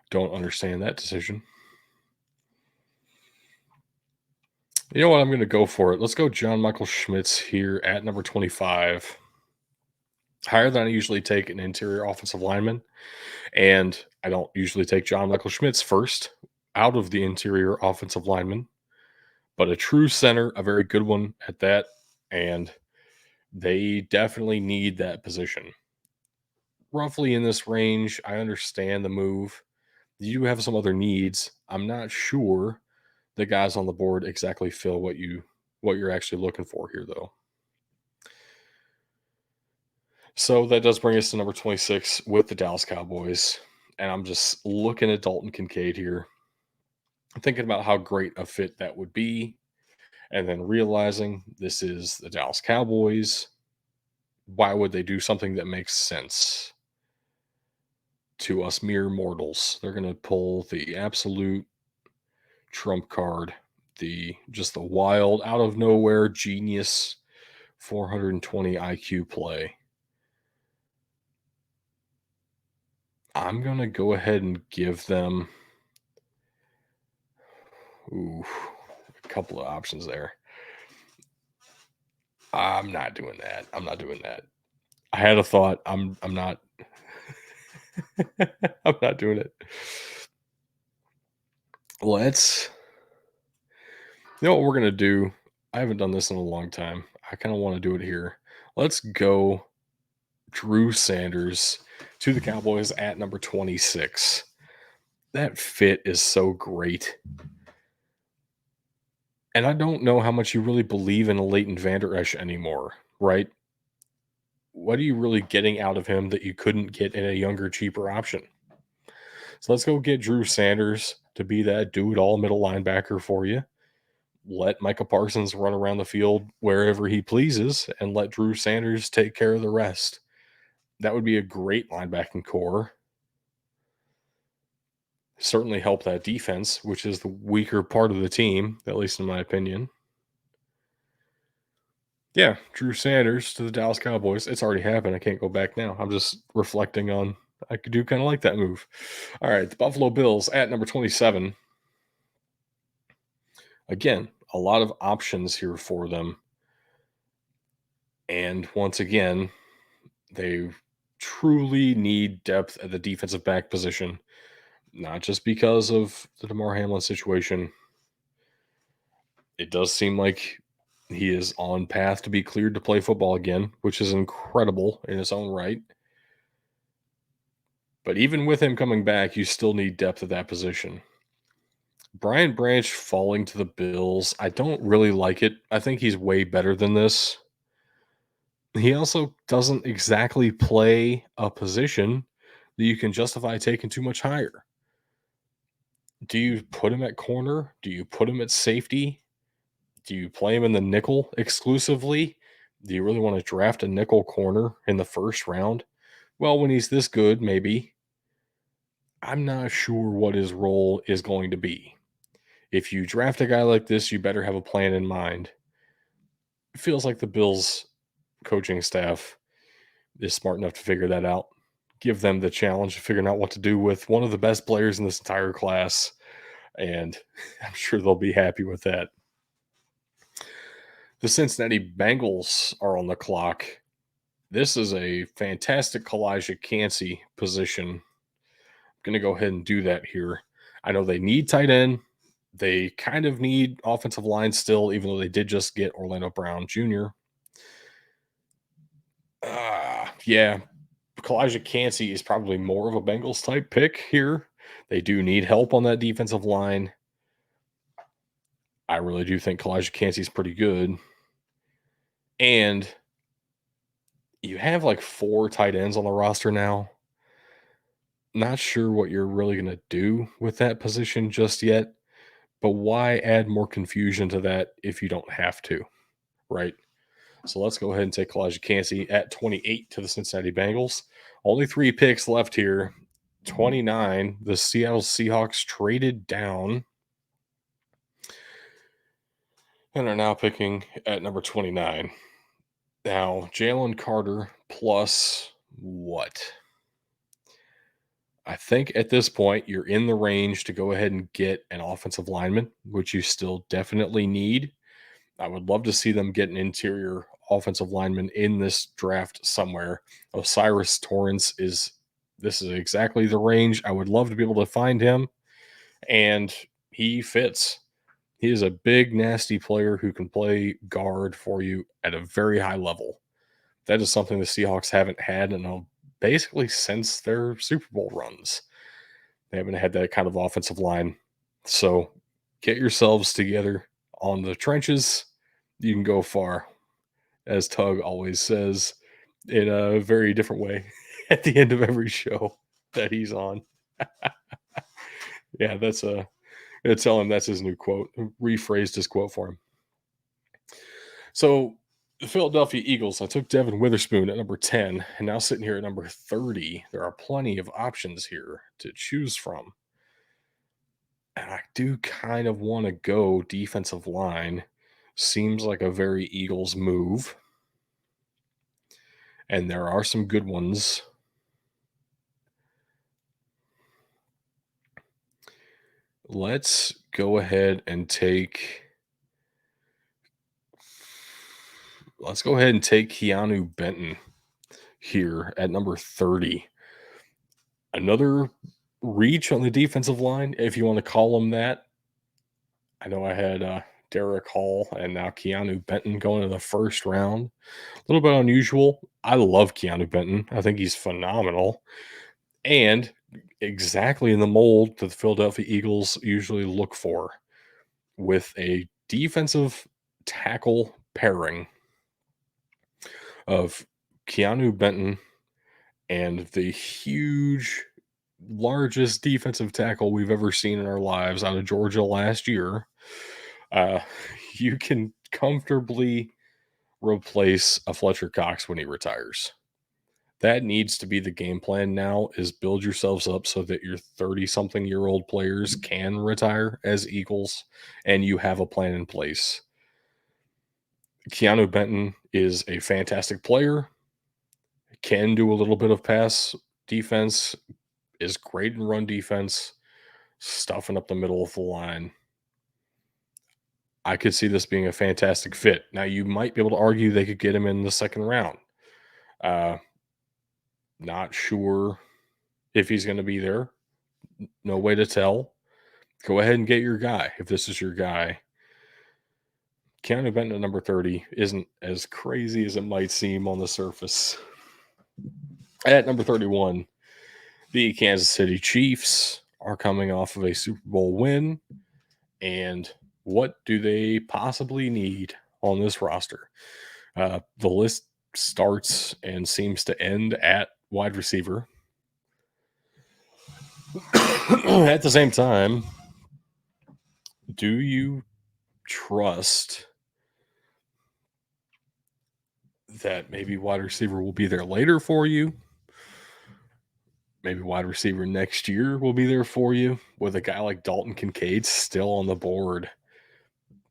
Don't understand that decision. You know what? I'm going to go for it. Let's go John Michael Schmitz here at number 25. Higher than I usually take an interior offensive lineman. And I don't usually take John Michael Schmitz first out of the interior offensive lineman, but a true center, a very good one at that. And they definitely need that position. Roughly in this range, I understand the move. You have some other needs. I'm not sure the guys on the board exactly fill what you're actually looking for here, though. So that does bring us to number 26 with the Dallas Cowboys. And I'm just looking at Dalton Kincaid here, thinking about how great a fit that would be, and then realizing this is the Dallas Cowboys. Why would they do something that makes sense to us mere mortals? They're going to pull the absolute trump card, the wild, out of nowhere genius 420 IQ play. I'm going to go ahead and give them a couple of options there. I'm not doing that. I had a thought. I'm not. I'm not doing it. Let's. You know what we're gonna do? I haven't done this in a long time. I kind of want to do it here. Let's go Drew Sanders to the Cowboys at number 26. That fit is so great. And I don't know how much you really believe in a Leighton Vander Esch anymore, right? What are you really getting out of him that you couldn't get in a younger, cheaper option? So let's go get Drew Sanders to be that do-it-all middle linebacker for you. Let Micah Parsons run around the field wherever he pleases and let Drew Sanders take care of the rest. That would be a great linebacking core. Certainly help that defense, which is the weaker part of the team, at least in my opinion. Yeah, Drew Sanders to the Dallas Cowboys. It's already happened. I can't go back now. I'm just reflecting on I do kind of like that move. All right, the Buffalo Bills at number 27. Again, a lot of options here for them. And once again, they truly need depth at the defensive back position, not just because of the DeMar Hamlin situation. It does seem like he is on path to be cleared to play football again, which is incredible in its own right. But even with him coming back, you still need depth at that position. Brian Branch falling to the Bills, I don't really like it. I think he's way better than this. He also doesn't exactly play a position that you can justify taking too much higher. Do you put him at corner? Do you put him at safety? Do you play him in the nickel exclusively? Do you really want to draft a nickel corner in the first round? Well, when he's this good, maybe. I'm not sure what his role is going to be. If you draft a guy like this, you better have a plan in mind. It feels like the Bills coaching staff is smart enough to figure that out. Give them the challenge of figuring out what to do with one of the best players in this entire class. And I'm sure they'll be happy with that. The Cincinnati Bengals are on the clock. This is a fantastic Kalijah Cansey position. I'm going to go ahead and do that here. I know they need tight end. They kind of need offensive line still, even though they did just get Orlando Brown Jr. Yeah, Kalijah Cansey is probably more of a Bengals type pick here. They do need help on that defensive line. I really do think Kalijah Cansey is pretty good. And you have like 4 tight ends on the roster now. Not sure what you're really going to do with that position just yet, but why add more confusion to that if you don't have to, right? So let's go ahead and take Kalijah Cansey at 28 to the Cincinnati Bengals. Only 3 picks left here. 29, the Seattle Seahawks traded down and are now picking at number 29. Now, Jalen Carter plus what? I think at this point, you're in the range to go ahead and get an offensive lineman, which you still definitely need. I would love to see them get an interior offensive lineman in this draft somewhere. Osiris Torrance this is exactly the range. I would love to be able to find him, and he fits. He is a big, nasty player who can play guard for you at a very high level. That is something the Seahawks haven't had basically since their Super Bowl runs. They haven't had that kind of offensive line. So get yourselves together on the trenches. You can go far, as Tug always says, in a very different way at the end of every show that he's on. Yeah, tell him that's his new quote. Rephrased his quote for him. So the Philadelphia Eagles, I took Devin Witherspoon at number 10, and now sitting here at number 30. There are plenty of options here to choose from. And I do kind of want to go defensive line. Seems like a very Eagles move. And there are some good ones. Let's go ahead and take Keanu Benton here at number 30. Another reach on the defensive line, if you want to call him that. I know I had Derek Hall and now Keanu Benton going in the first round. A little bit unusual. I love Keanu Benton. I think he's phenomenal. And exactly in the mold that the Philadelphia Eagles usually look for, with a defensive tackle pairing of Keanu Benton and the largest defensive tackle we've ever seen in our lives out of Georgia last year. You can comfortably replace a Fletcher Cox when he retires. That needs to be the game plan now, is build yourselves up so that your 30-something-year-old players can retire as Eagles, and you have a plan in place. Keanu Benton is a fantastic player, can do a little bit of pass defense is great in run defense, stuffing up the middle of the line. I could see this being a fantastic fit. Now, you might be able to argue they could get him in the second round. Uh, Not sure if he's going to be there. No way to tell. Go ahead and get your guy if this is your guy. Keanu Benton at number 30 isn't as crazy as it might seem on the surface. At number 31, the Kansas City Chiefs are coming off of a Super Bowl win. And what do they possibly need on this roster? The list starts and seems to end at wide receiver. At the same time, do you trust that maybe wide receiver will be there later for you? Maybe wide receiver next year will be there for you with a guy like Dalton Kincaid still on the board.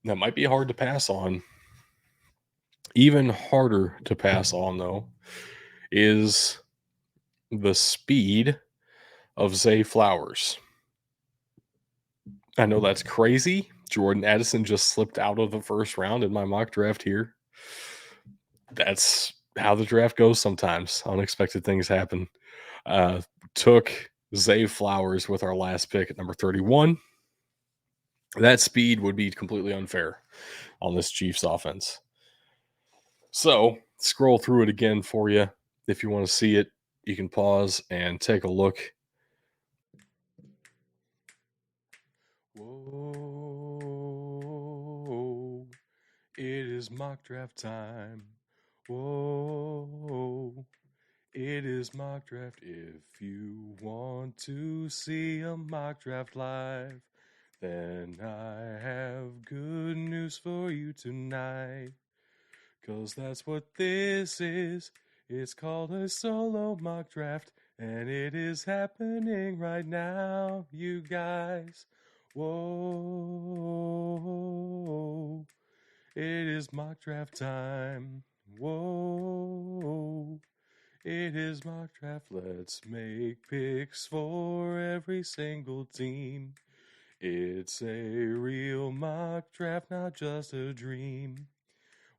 That might be hard to pass on. Even harder to pass on, though, is the speed of Zay Flowers. I know that's crazy. Jordan Addison just slipped out of the first round in my mock draft here. That's how the draft goes sometimes. Unexpected things happen. Took Zay Flowers with our last pick at number 31. That speed would be completely unfair on this Chiefs offense. So scroll through it again for you. If you want to see it, you can pause and take a look. Whoa, it is mock draft time. Whoa, it is mock draft. If you want to see a mock draft live, then I have good news for you tonight. 'Cause that's what this is. It's called a solo mock draft, and it is happening right now, you guys. Whoa, it is mock draft time. Whoa, it is mock draft. Let's make picks for every single team. It's a real mock draft, not just a dream.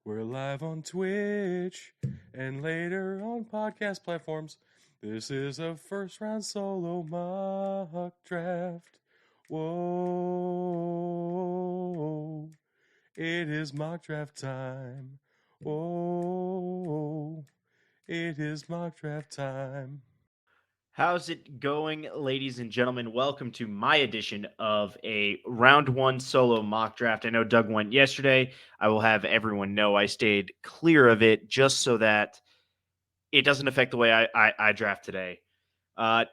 We're live on Twitch and later on podcast platforms. This is a first round solo mock draft. Whoa, it is mock draft time. Whoa, it is mock draft time. How's it going, ladies and gentlemen? Welcome to my edition of a round one solo mock draft. I know Doug went yesterday. I will have everyone know I stayed clear of it just so that it doesn't affect the way I draft today. I'm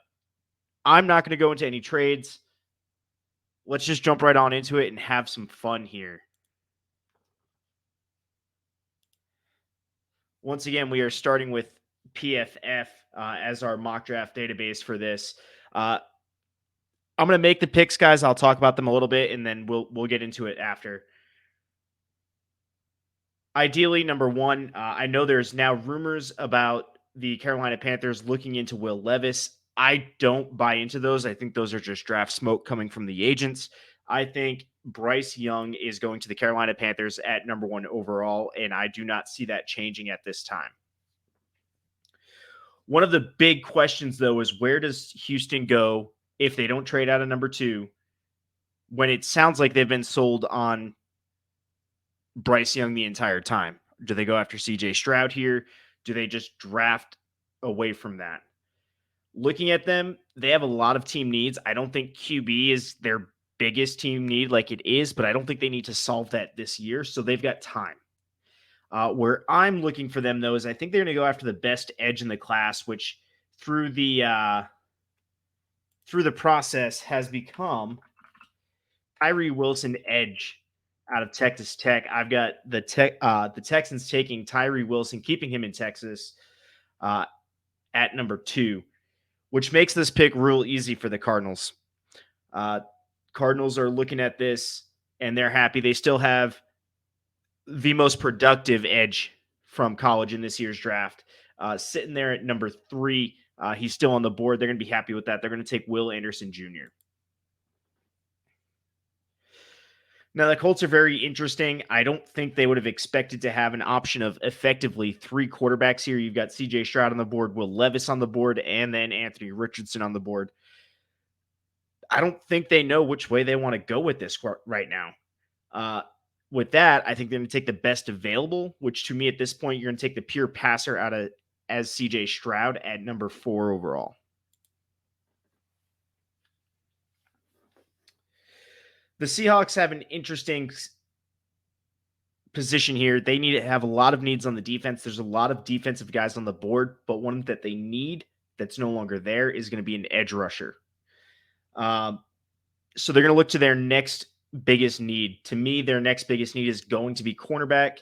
not going to go into any trades. Let's just jump right on into it and have some fun here. Once again, we are starting with PFF as our mock draft database for this. I'm going to make the picks, guys. I'll talk about them a little bit, and then we'll get into it after. Ideally, number one, I know there's now rumors about the Carolina Panthers looking into Will Levis. I don't buy into those. I think those are just draft smoke coming from the agents. I think Bryce Young is going to the Carolina Panthers at number one overall, and I do not see that changing at this time. One of the big questions, though, is where does Houston go if they don't trade out of number two when it sounds like they've been sold on Bryce Young the entire time? Do they go after CJ Stroud here? Do they just draft away from that? Looking at them, they have a lot of team needs. I don't think QB is their biggest team need like it is, but I don't think they need to solve that this year. So they've got time. Where I'm looking for them, though, is I think they're going to go after the best edge in the class, which through the process has become Tyree Wilson edge out of Texas Tech. I've got the Texans taking Tyree Wilson, keeping him in Texas at number 2, which makes this pick real easy for the Cardinals. Cardinals are looking at this and they're happy. They still have the most productive edge from college in this year's draft, sitting there at number 3. He's still on the board. They're going to be happy with that. They're going to take Will Anderson Jr. Now, the Colts are very interesting. I don't think they would have expected to have an option of effectively 3 quarterbacks here. You've got CJ Stroud on the board, Will Levis on the board, and then Anthony Richardson on the board. I don't think they know which way they want to go with this right now. With that, I think they're going to take the best available, which to me at this point, you're going to take the pure passer out of as CJ Stroud at number 4 overall. The Seahawks have an interesting position here. They need to have a lot of needs on the defense. There's a lot of defensive guys on the board, but one that they need that's no longer there is going to be an edge rusher. So they're going to look to their next biggest need. To me, their next biggest need is going to be cornerback.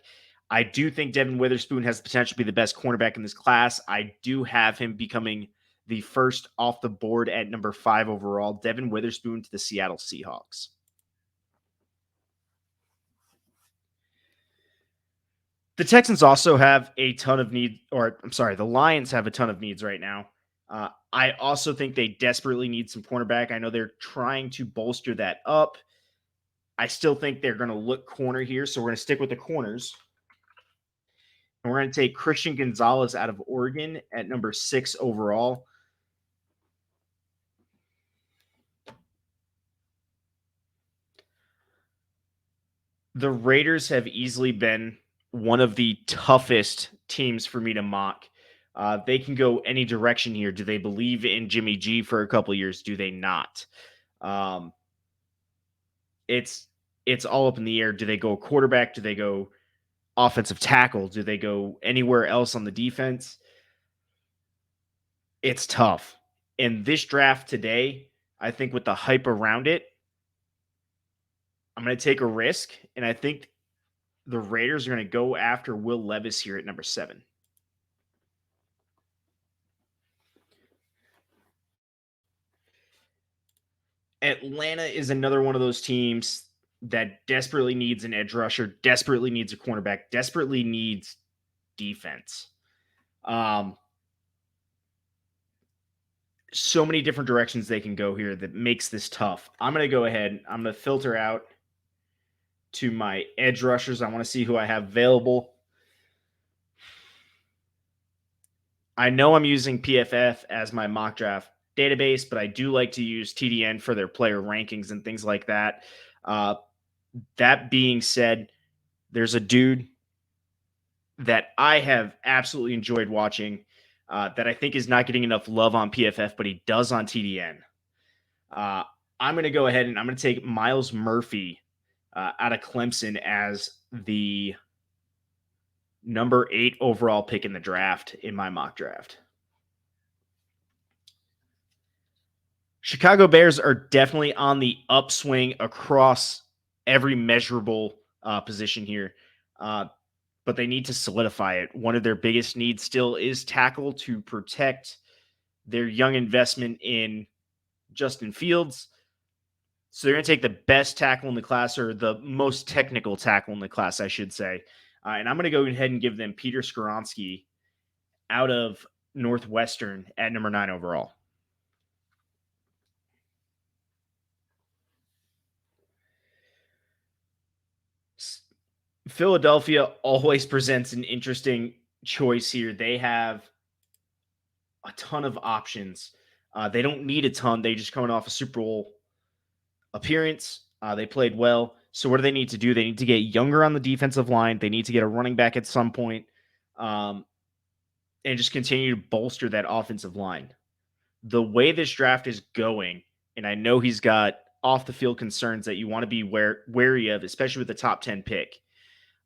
I do think Devin Witherspoon has the potential to be the best cornerback in this class. I do have him becoming the first off the board at number 5 overall. Devin Witherspoon to the Seattle Seahawks. The Texans also have a ton of need, or I'm sorry, the Lions have a ton of needs right now. I also think they desperately need some cornerback. I know they're trying to bolster that up. I still think they're going to look corner here, so we're going to stick with the corners. And we're going to take Christian Gonzalez out of Oregon at number 6 overall. The Raiders have easily been one of the toughest teams for me to mock. They can go any direction here. Do they believe in Jimmy G for a couple of years? Do they not? It's all up in the air. Do they go quarterback? Do they go offensive tackle? Do they go anywhere else on the defense? It's tough. In this draft today, I think with the hype around it, I'm going to take a risk, and I think the Raiders are going to go after Will Levis here at number 7. Atlanta is another one of those teams that desperately needs an edge rusher, desperately needs a cornerback, desperately needs defense. So many different directions they can go here that makes this tough. I'm going to go ahead. I'm going to filter out to my edge rushers. I want to see who I have available. I know I'm using PFF as my mock draft database, but I do like to use TDN for their player rankings and things like that. That being said, there's a dude that I have absolutely enjoyed watching that I think is not getting enough love on PFF, but he does on TDN. I'm going to go ahead and I'm going to take Miles Murphy out of Clemson as the number 8 overall pick in the draft in my mock draft. Chicago Bears are definitely on the upswing across every measurable position here, but they need to solidify it. One of their biggest needs still is tackle to protect their young investment in Justin Fields. So they're going to take the best tackle in the class, or the most technical tackle in the class, I should say. And I'm going to go ahead and give them Peter Skoronski out of Northwestern at number 9 overall. Philadelphia always presents an interesting choice here. They have a ton of options. They don't need a ton. They just coming off a Super Bowl appearance. They played well. So what do they need to do? They need to get younger on the defensive line. They need to get a running back at some point, and just continue to bolster that offensive line. The way this draft is going, and I know he's got off the field concerns that you want to be wary of, especially with the top 10 pick.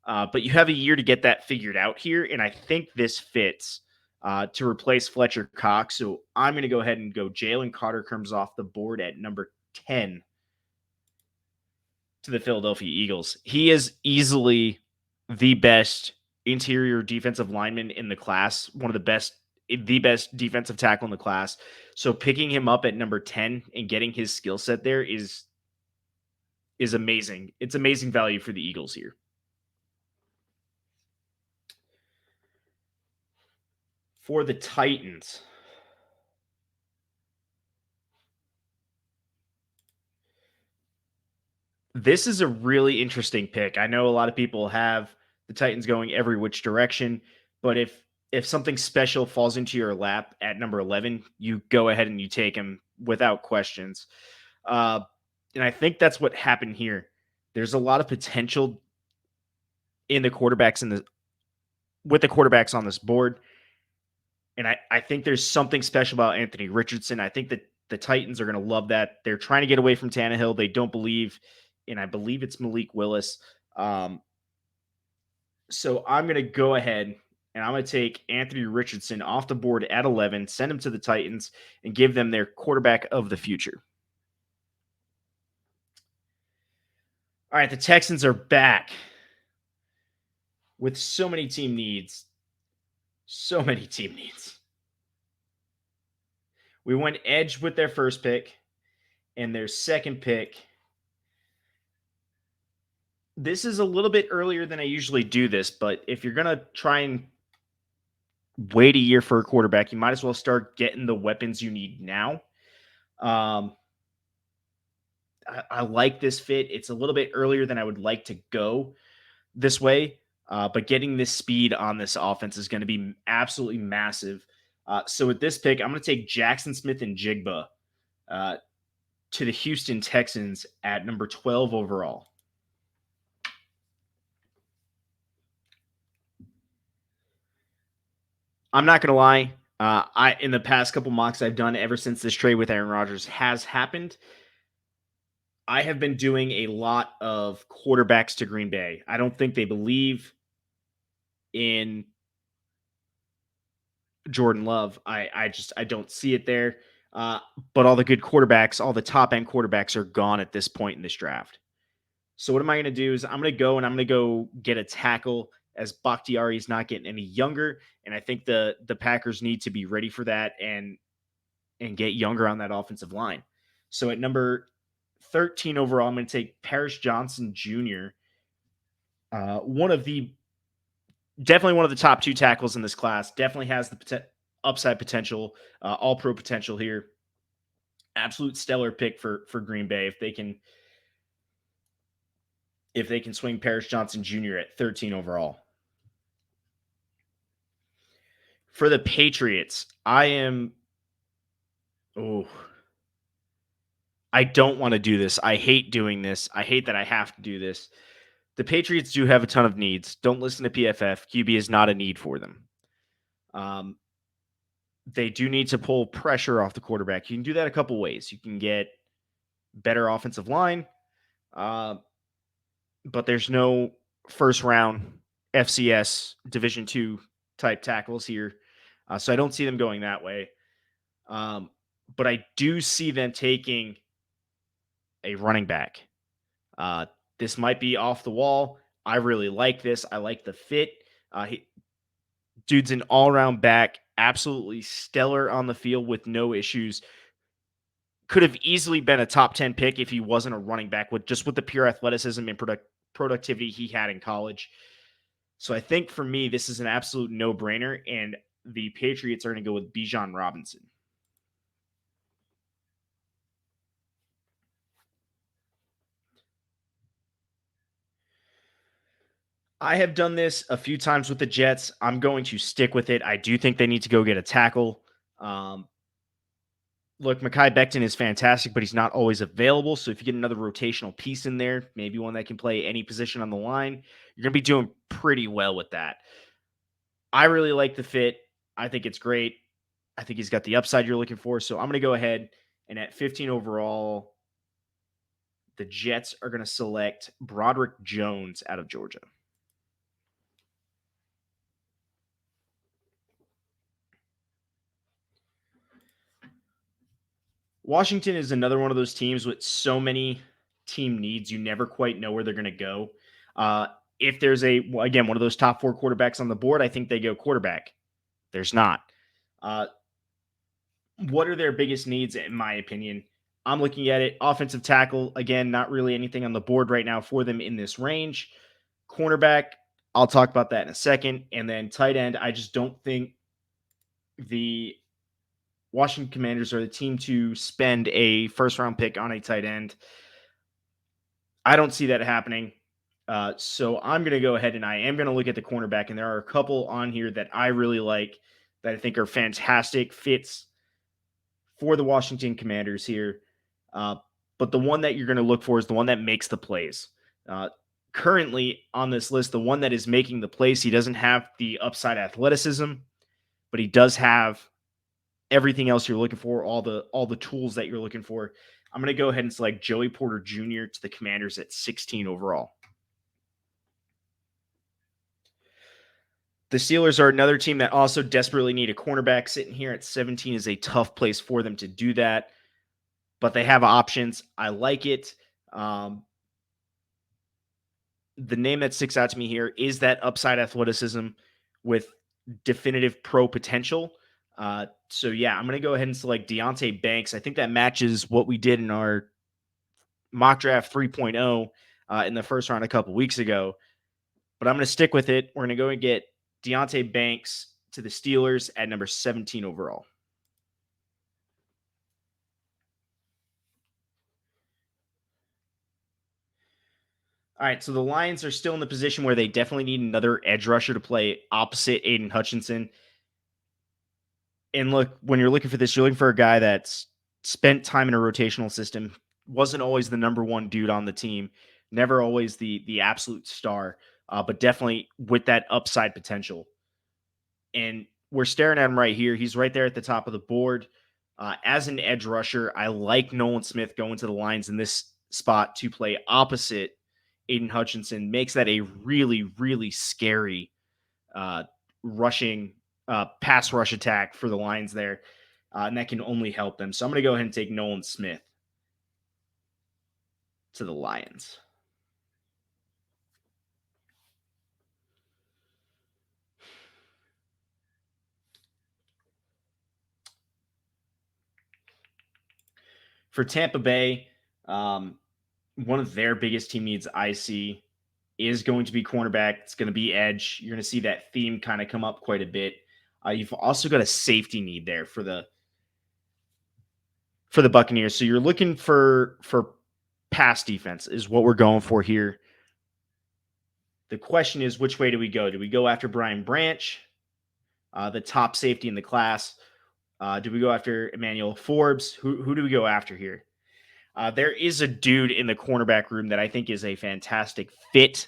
But you have a year to get that figured out here, and I think this fits to replace Fletcher Cox. So I'm going to go ahead and go Jalen Carter comes off the board at number 10 to the Philadelphia Eagles. He is easily the best interior defensive lineman in the class, the best defensive tackle in the class. So picking him up at number 10 and getting his skill set there is amazing. It's amazing value for the Eagles here. For the Titans, This is a really interesting pick. I know a lot of people have the Titans going every which direction, but if something special falls into your lap at number 11, you go ahead and you take him without questions. Uh, and I think that's what happened here. There's a lot of potential in the quarterbacks in the with the quarterbacks on this board. And I think there's something special about Anthony Richardson. I think that the Titans are going to love that. They're trying to get away from Tannehill. They don't believe, and I believe it's Malik Willis. Um, so I'm going to go ahead and I'm going to take Anthony Richardson off the board at 11, send him to the Titans, and give them their quarterback of the future. All right, the Texans are back with so many team needs. So many team needs. We went edge with their first pick and their second pick. This is a little bit earlier than I usually do this, but if you're going to try and wait a year for a quarterback, you might as well start getting the weapons you need now. I like this fit. It's a little bit earlier than I would like to go this way, but getting this speed on this offense is going to be absolutely massive. So with this pick, I'm going to take Jackson Smith and Jigba to the Houston Texans at number 12 overall. I'm not gonna lie. I in the past couple mocks I've done ever since this trade with Aaron Rodgers has happened, I have been doing a lot of quarterbacks to Green Bay. I don't think they believe in Jordan Love. I don't see it there. But all the good quarterbacks, all the top end quarterbacks are gone at this point in this draft. So what am I going to do is I'm going to go get a tackle as Bakhtiari is not getting any younger, and I think the Packers need to be ready for that and get younger on that offensive line. So at number 13 overall, I'm going to take Paris Johnson Jr. Definitely one of the top two tackles in this class. Definitely has the upside potential, all pro potential here. Absolute stellar pick for Green Bay if they can swing Paris Johnson Jr. at 13 overall. For the Patriots, I don't want to do this. I hate doing this. I hate that I have to do this. The Patriots do have a ton of needs. Don't listen to PFF. QB is not a need for them. They do need to pull pressure off the quarterback. You can do that a couple ways. You can get better offensive line, but there's no first round FCS Division II type tackles here. So I don't see them going that way. But I do see them taking a running back. This might be off the wall. I really like this. I like the fit. Dude's an all-around back, absolutely stellar on the field with no issues. Could have easily been a top 10 pick if he wasn't a running back with the pure athleticism and productivity he had in college. So I think for me, this is an absolute no-brainer, and the Patriots are going to go with Bijan Robinson. I have done this a few times with the Jets. I'm going to stick with it. I do think they need to go get a tackle. Look, Mekhi Becton is fantastic, but he's not always available. So if you get another rotational piece in there, maybe one that can play any position on the line, you're going to be doing pretty well with that. I really like the fit. I think it's great. I think he's got the upside you're looking for. So I'm going to go ahead and at 15 overall, the Jets are going to select Broderick Jones out of Georgia. Washington is another one of those teams with so many team needs. You never quite know where they're going to go. If there's one of those top four quarterbacks on the board, I think they go quarterback. There's not. What are their biggest needs, in my opinion? I'm looking at it. Offensive tackle, again, not really anything on the board right now for them in this range. Cornerback, I'll talk about that in a second. And then tight end, I just don't think the Washington Commanders are the team to spend a first-round pick on a tight end. I don't see that happening. So I'm going to go ahead and I am going to look at the cornerback, and there are a couple on here that I really like that I think are fantastic fits for the Washington Commanders here. Uh, but the one that you're going to look for is the one that makes the plays. Uh, Currently on this list, the one that is making the plays, he doesn't have the upside athleticism, but he does have everything else you're looking for, all the tools that you're looking for. I'm going to go ahead and select Joey Porter Jr. to the Commanders at 16 overall. The Steelers are another team that also desperately need a cornerback. Sitting here at 17 is a tough place for them to do that, but they have options. I like it. The name that sticks out to me here is that upside athleticism with definitive pro potential. So yeah, I'm going to go ahead and select Deonte Banks. I think that matches what we did in our mock draft 3.0 in the first round a couple weeks ago. But I'm going to stick with it. We're going to go and get Deonte Banks to the Steelers at number 17 overall. All right, so the Lions are still in the position where they definitely need another edge rusher to play opposite Aiden Hutchinson. And look, when you're looking for this, you're looking for a guy that's spent time in a rotational system, wasn't always the number one dude on the team, never always the absolute star, but definitely with that upside potential. And we're staring at him right here. He's right there at the top of the board. As an edge rusher, I like Nolan Smith going to the Lions in this spot to play opposite Aiden Hutchinson. Makes that a really, really scary rushing pass rush attack for the Lions there. And that can only help them. So I'm going to go ahead and take Nolan Smith to the Lions. For Tampa Bay, one of their biggest team needs I see is going to be cornerback. It's going to be edge. You're going to see that theme kind of come up quite a bit. You've also got a safety need there for the Buccaneers. So you're looking for pass defense is what we're going for here. The question is, which way do we go? Do we go after Brian Branch, the top safety in the class? Do we go after Emmanuel Forbes? Who do we go after here? There is a dude in the cornerback room that I think is a fantastic fit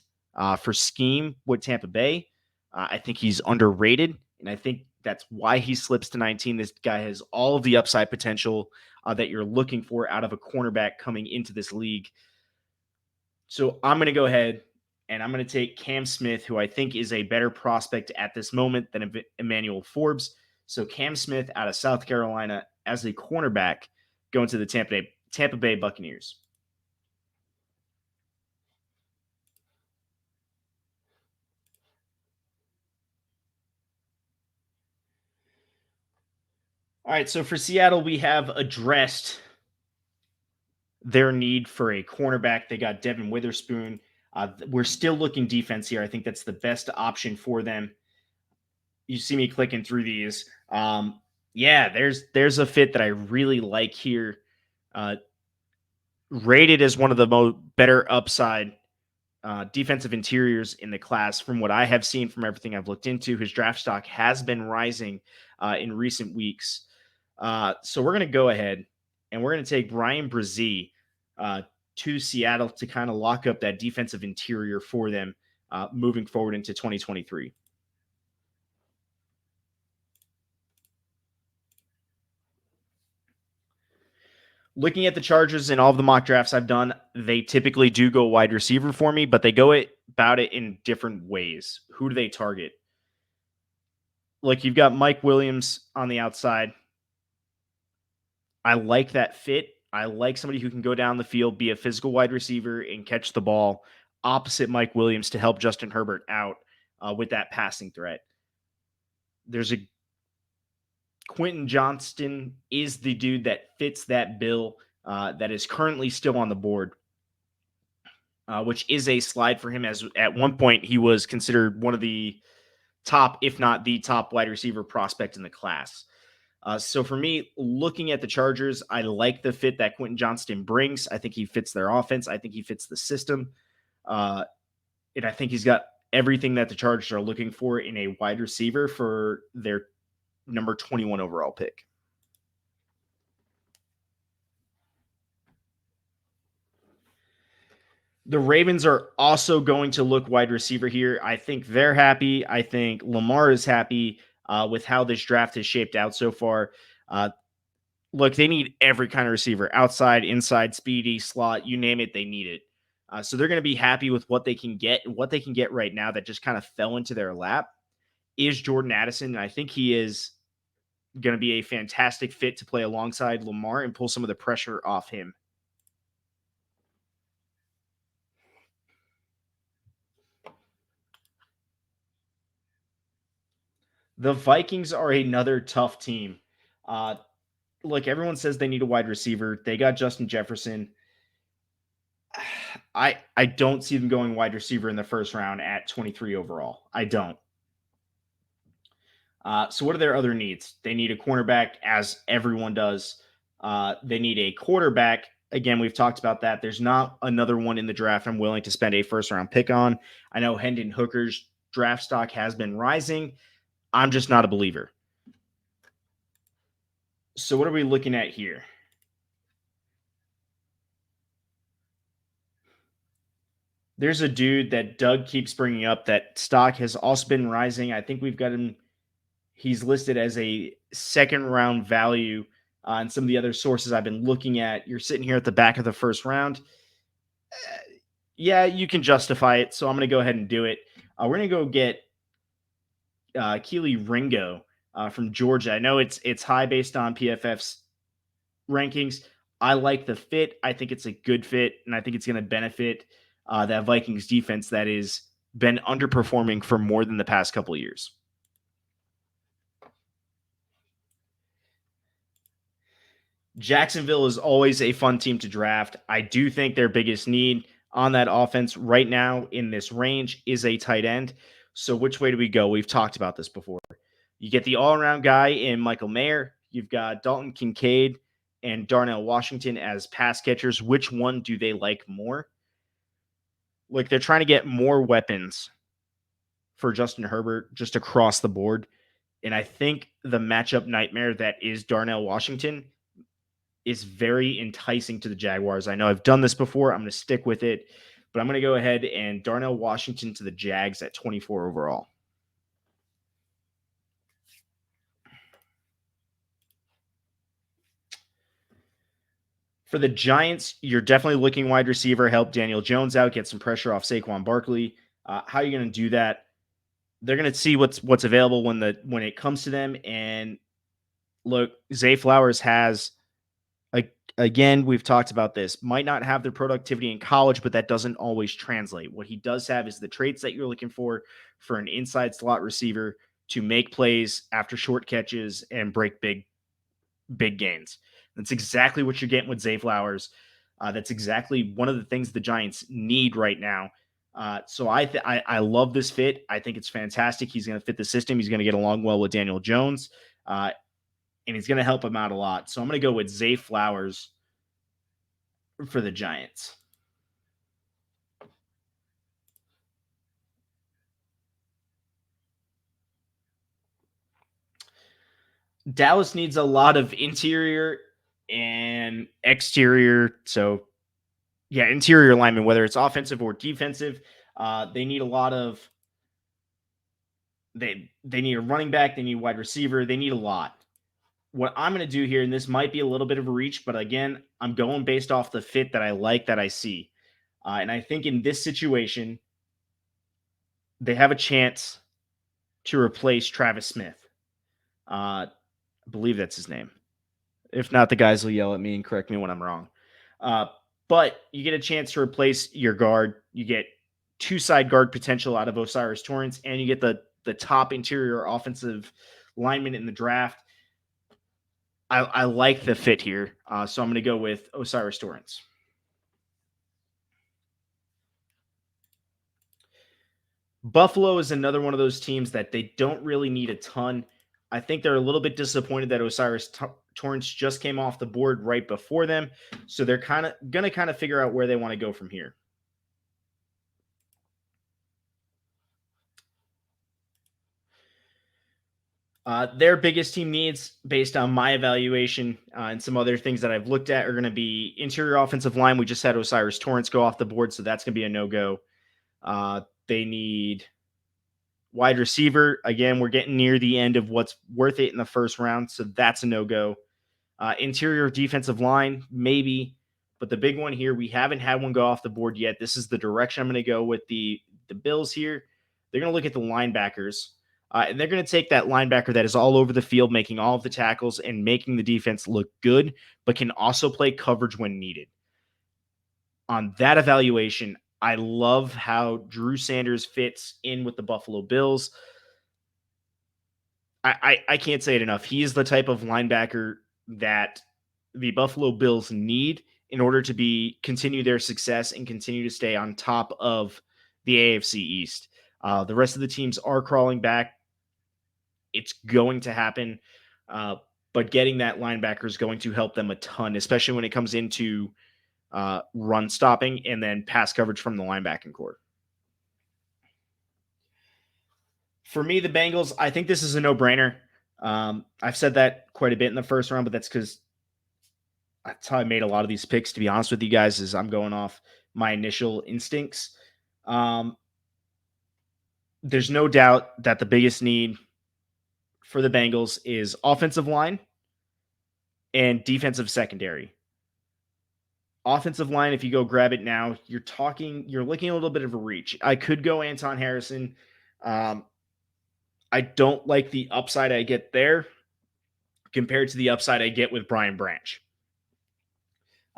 for scheme with Tampa Bay. I think he's underrated, and I think that's why he slips to 19. This guy has all of the upside potential that you're looking for out of a cornerback coming into this league. So I'm going to go ahead and I'm going to take Cam Smith, who I think is a better prospect at this moment than Emmanuel Forbes. So Cam Smith out of South Carolina as a cornerback going to the Tampa Bay Buccaneers. All right, so for Seattle, we have addressed their need for a cornerback. They got Devin Witherspoon. We're still looking defense here. I think that's the best option for them. You see me clicking through these. Yeah, there's a fit that I really like here. Rated as one of the better upside defensive interiors in the class. From what I have seen, from everything I've looked into, his draft stock has been rising in recent weeks. So we're going to go ahead and we're going to take Brian Brzee to Seattle to kind of lock up that defensive interior for them moving forward into 2023. Looking at the Chargers and all of the mock drafts I've done, they typically do go wide receiver for me, but they go about it in different ways. Who do they target? Like you've got Mike Williams on the outside. I like that fit. I like somebody who can go down the field, be a physical wide receiver, and catch the ball opposite Mike Williams to help Justin Herbert out with that passing threat. There's a Quentin Johnston is the dude that fits that bill that is currently still on the board, which is a slide for him, as at one point he was considered one of the top, if not the top wide receiver prospect in the class. So for me, looking at the Chargers, I like the fit that Quentin Johnston brings. I think he fits their offense. I think he fits the system. Uh, and I think he's got everything that the Chargers are looking for in a wide receiver for their number 21 overall pick. The Ravens are also going to look wide receiver here. I think they're happy. I think Lamar is happy with how this draft has shaped out so far. Look, they need every kind of receiver, outside, inside, speedy, slot, you name it, they need it. So they're going to be happy with what they can get. And what they can get right now that just kind of fell into their lap is Jordan Addison. And I think he is going to be a fantastic fit to play alongside Lamar and pull some of the pressure off him. The Vikings are another tough team. Look, everyone says they need a wide receiver. They got Justin Jefferson. I don't see them going wide receiver in the first round at 23 overall. I don't. So what are their other needs? They need a cornerback, as everyone does. They need a quarterback. Again, we've talked about that. There's not another one in the draft I'm willing to spend a first round pick on. I know Hendon Hooker's draft stock has been rising. I'm just not a believer. So what are we looking at here? There's a dude that Doug keeps bringing up that stock has also been rising. I think we've got him. He's listed as a second round value and some of the other sources I've been looking at. You're sitting here at the back of the first round. Yeah, you can justify it. So I'm going to go ahead and do it. We're going to go get Keely Ringo from Georgia. I know it's high based on PFF's rankings. I like the fit. I think it's a good fit, and I think it's going to benefit that Vikings defense that has been underperforming for more than the past couple of years. Jacksonville is always a fun team to draft. I do think their biggest need on that offense right now in this range is a tight end. So which way do we go? We've talked about this before. You get the all-around guy in Michael Mayer. You've got Dalton Kincaid and Darnell Washington as pass catchers. Which one do they like more? Like, they're trying to get more weapons for Justin Herbert just across the board. And I think the matchup nightmare that is Darnell Washington is very enticing to the Jaguars. I know I've done this before. I'm going to stick with it, but I'm going to go ahead and Darnell Washington to the Jags at 24 overall. For the Giants, you're definitely looking wide receiver, help Daniel Jones out, get some pressure off Saquon Barkley. How are you going to do that? They're going to see what's available when it comes to them. And look, Zay Flowers has, again, we've talked about this, might not have the productivity in college, but that doesn't always translate. What he does have is the traits that you're looking for an inside slot receiver to make plays after short catches and break big gains. That's exactly what you're getting with Zay Flowers. That's exactly one of the things the Giants need right now. So I love this fit. I think it's fantastic. He's going to fit the system. He's going to get along well with Daniel Jones. And he's going to help him out a lot. So I'm going to go with Zay Flowers for the Giants. Dallas needs a lot of interior and exterior. So, yeah, interior linemen, whether it's offensive or defensive, they need a lot of. They need a running back. They need a wide receiver. They need a lot. What I'm going to do here, and this might be a little bit of a reach, but again, I'm going based off the fit that I like, that I see. And I think in this situation, they have a chance to replace Travis Smith. I believe that's his name. If not, the guys will yell at me and correct me when I'm wrong. But you get a chance to replace your guard. You get two side guard potential out of Osiris Torrance, and you get the top interior offensive lineman in the draft. I like the fit here. So I'm going to go with Osiris Torrance. Buffalo is another one of those teams that they don't really need a ton. I think they're a little bit disappointed that Torrance just came off the board right before them. So they're going to kind of figure out where they want to go from here. Their biggest team needs, based on my evaluation and some other things that I've looked at, are going to be interior offensive line. We just had Osiris Torrance go off the board, so that's going to be a no-go. They need wide receiver. Again, we're getting near the end of what's worth it in the first round, so that's a no-go. Interior defensive line, maybe. But the big one here, we haven't had one go off the board yet. This is the direction I'm going to go with the Bills here. They're going to look at the linebackers. And they're going to take that linebacker that is all over the field, making all of the tackles and making the defense look good, but can also play coverage when needed. On that evaluation, I love how Drew Sanders fits in with the Buffalo Bills. I can't say it enough. He is the type of linebacker that the Buffalo Bills need in order to continue their success and continue to stay on top of the AFC East. The rest of the teams are crawling back. It's going to happen, but getting that linebacker is going to help them a ton, especially when it comes into run stopping and then pass coverage from the linebacking core. For me, the Bengals, I think this is a no-brainer. I've said that quite a bit in the first round, but that's because that's how I made a lot of these picks, to be honest with you guys, is I'm going off my initial instincts. There's no doubt that the biggest need for the Bengals is offensive line and defensive secondary. Offensive line, if you go grab it now, you're looking a little bit of a reach. I could go Anton Harrison. I don't like the upside I get there compared to the upside I get with Brian Branch.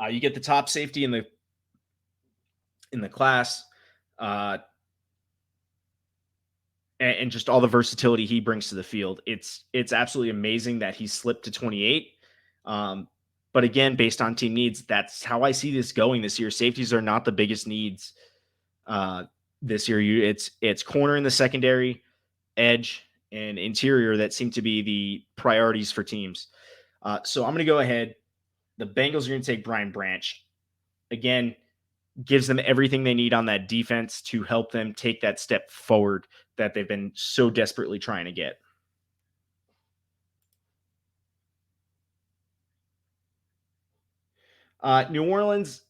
You get the top safety in the class, and just all the versatility he brings to the field. It's absolutely amazing that he slipped to 28. But again, based on team needs, that's how I see this going this year. Safeties are not the biggest needs this year. It's corner in the secondary, edge, and interior that seem to be the priorities for teams. So I'm going to go ahead. The Bengals are going to take Brian Branch. Again, gives them everything they need on that defense to help them take that step forward that they've been so desperately trying to get. New Orleans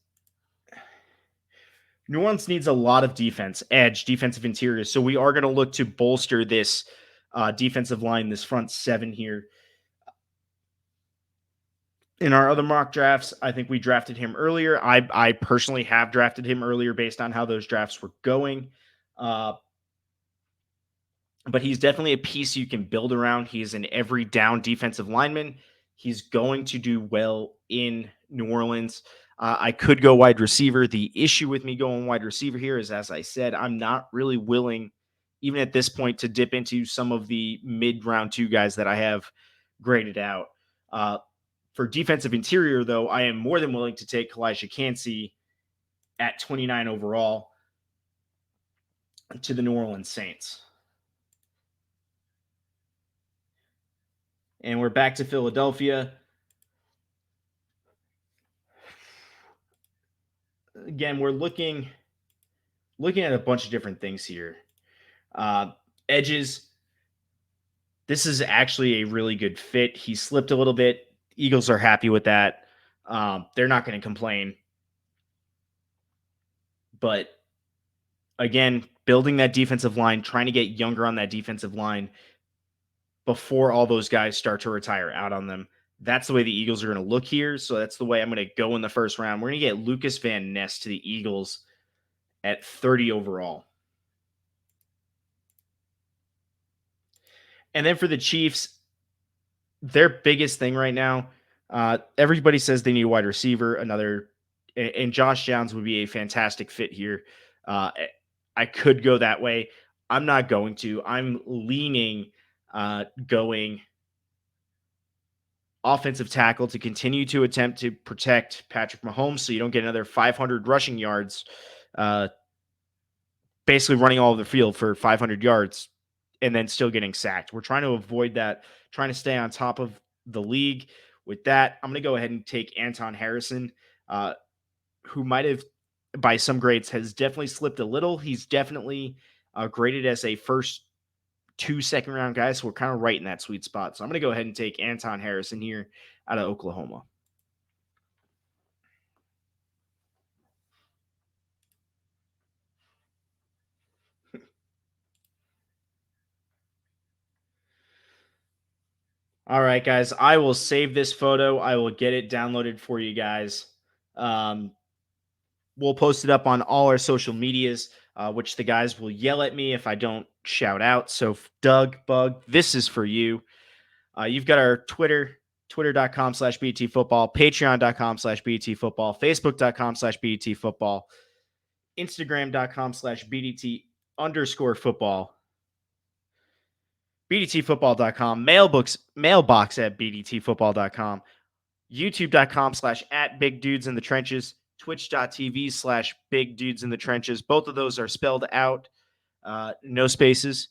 needs a lot of defense, edge, defensive interior. So we are going to look to bolster this defensive line, this front seven here. In our other mock drafts, I think we drafted him earlier. I personally have drafted him earlier based on how those drafts were going. But he's definitely a piece you can build around. He's an every down defensive lineman. He's going to do well in New Orleans. I could go wide receiver. The issue with me going wide receiver here is, as I said, I'm not really willing, even at this point, to dip into some of the mid-round 2 guys that I have graded out. For defensive interior, though, I am more than willing to take Kalijah Kancey at 29 overall to the New Orleans Saints. And we're back to Philadelphia. Again, we're looking at a bunch of different things here. Edges. This is actually a really good fit. He slipped a little bit. Eagles are happy with that. They're not going to complain. But again, building that defensive line, trying to get younger on that defensive line before all those guys start to retire out on them. That's the way the Eagles are going to look here. So that's the way I'm going to go in the first round. We're going to get Lucas Van Ness to the Eagles at 30 overall. And then for the Chiefs, their biggest thing right now, everybody says they need a wide receiver, and Josh Downs would be a fantastic fit here. I could go that way. I'm not going to. I'm leaning going offensive tackle to continue to attempt to protect Patrick Mahomes so you don't get another 500 rushing yards, basically running all over the field for 500 yards and then still getting sacked. We're trying to avoid that, trying to stay on top of the league. With that, I'm going to go ahead and take Anton Harrison, who might have, by some grades, has definitely slipped a little. He's definitely graded as a first 2 second-round guys, so we're kind of right in that sweet spot. So I'm going to go ahead and take Anton Harrison here out of Oklahoma. All right, guys, I will save this photo. I will get it downloaded for you guys. We'll post it up on all our social medias, which the guys will yell at me if I don't shout out. So, Doug, Bug, this is for you. You've got our Twitter, twitter.com/BT football, patreon.com/BT football, facebook.com/BT football, instagram.com/BDT _ football, bdtfootball.com, mailbox at bdtfootball.com, youtube.com/@bigdudesinthetrenches, twitch.tv/bigdudesinthetrenches. Both of those are spelled out, no spaces.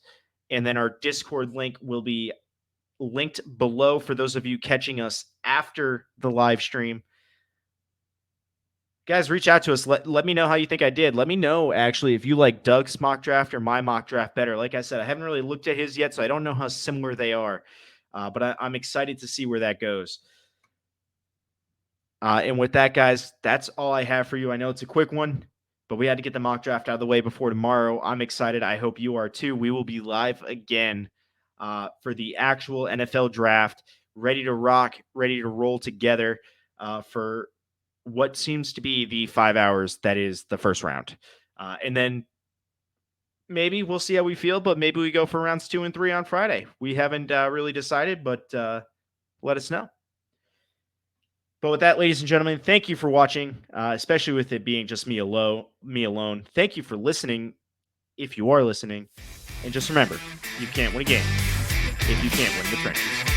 And then our Discord link will be linked below for those of you catching us after the live stream. Guys, reach out to us. Let me know how you think I did. Let me know, actually, if you like Doug's mock draft or my mock draft better. Like I said, I haven't really looked at his yet, so I don't know how similar they are. But I'm excited to see where that goes. And with that, guys, that's all I have for you. I know it's a quick one, but we had to get the mock draft out of the way before tomorrow. I'm excited. I hope you are too. We will be live again for the actual NFL draft, ready to rock, ready to roll together for what seems to be the 5 hours that is the first round. And then maybe we'll see how we feel, but maybe we go for rounds 2 and 3 on Friday. We haven't really decided, but let us know. But with that, ladies and gentlemen, thank you for watching, especially with it being just me alone. Thank you for listening, if you are listening. And just remember, you can't win a game if you can't win the trenches.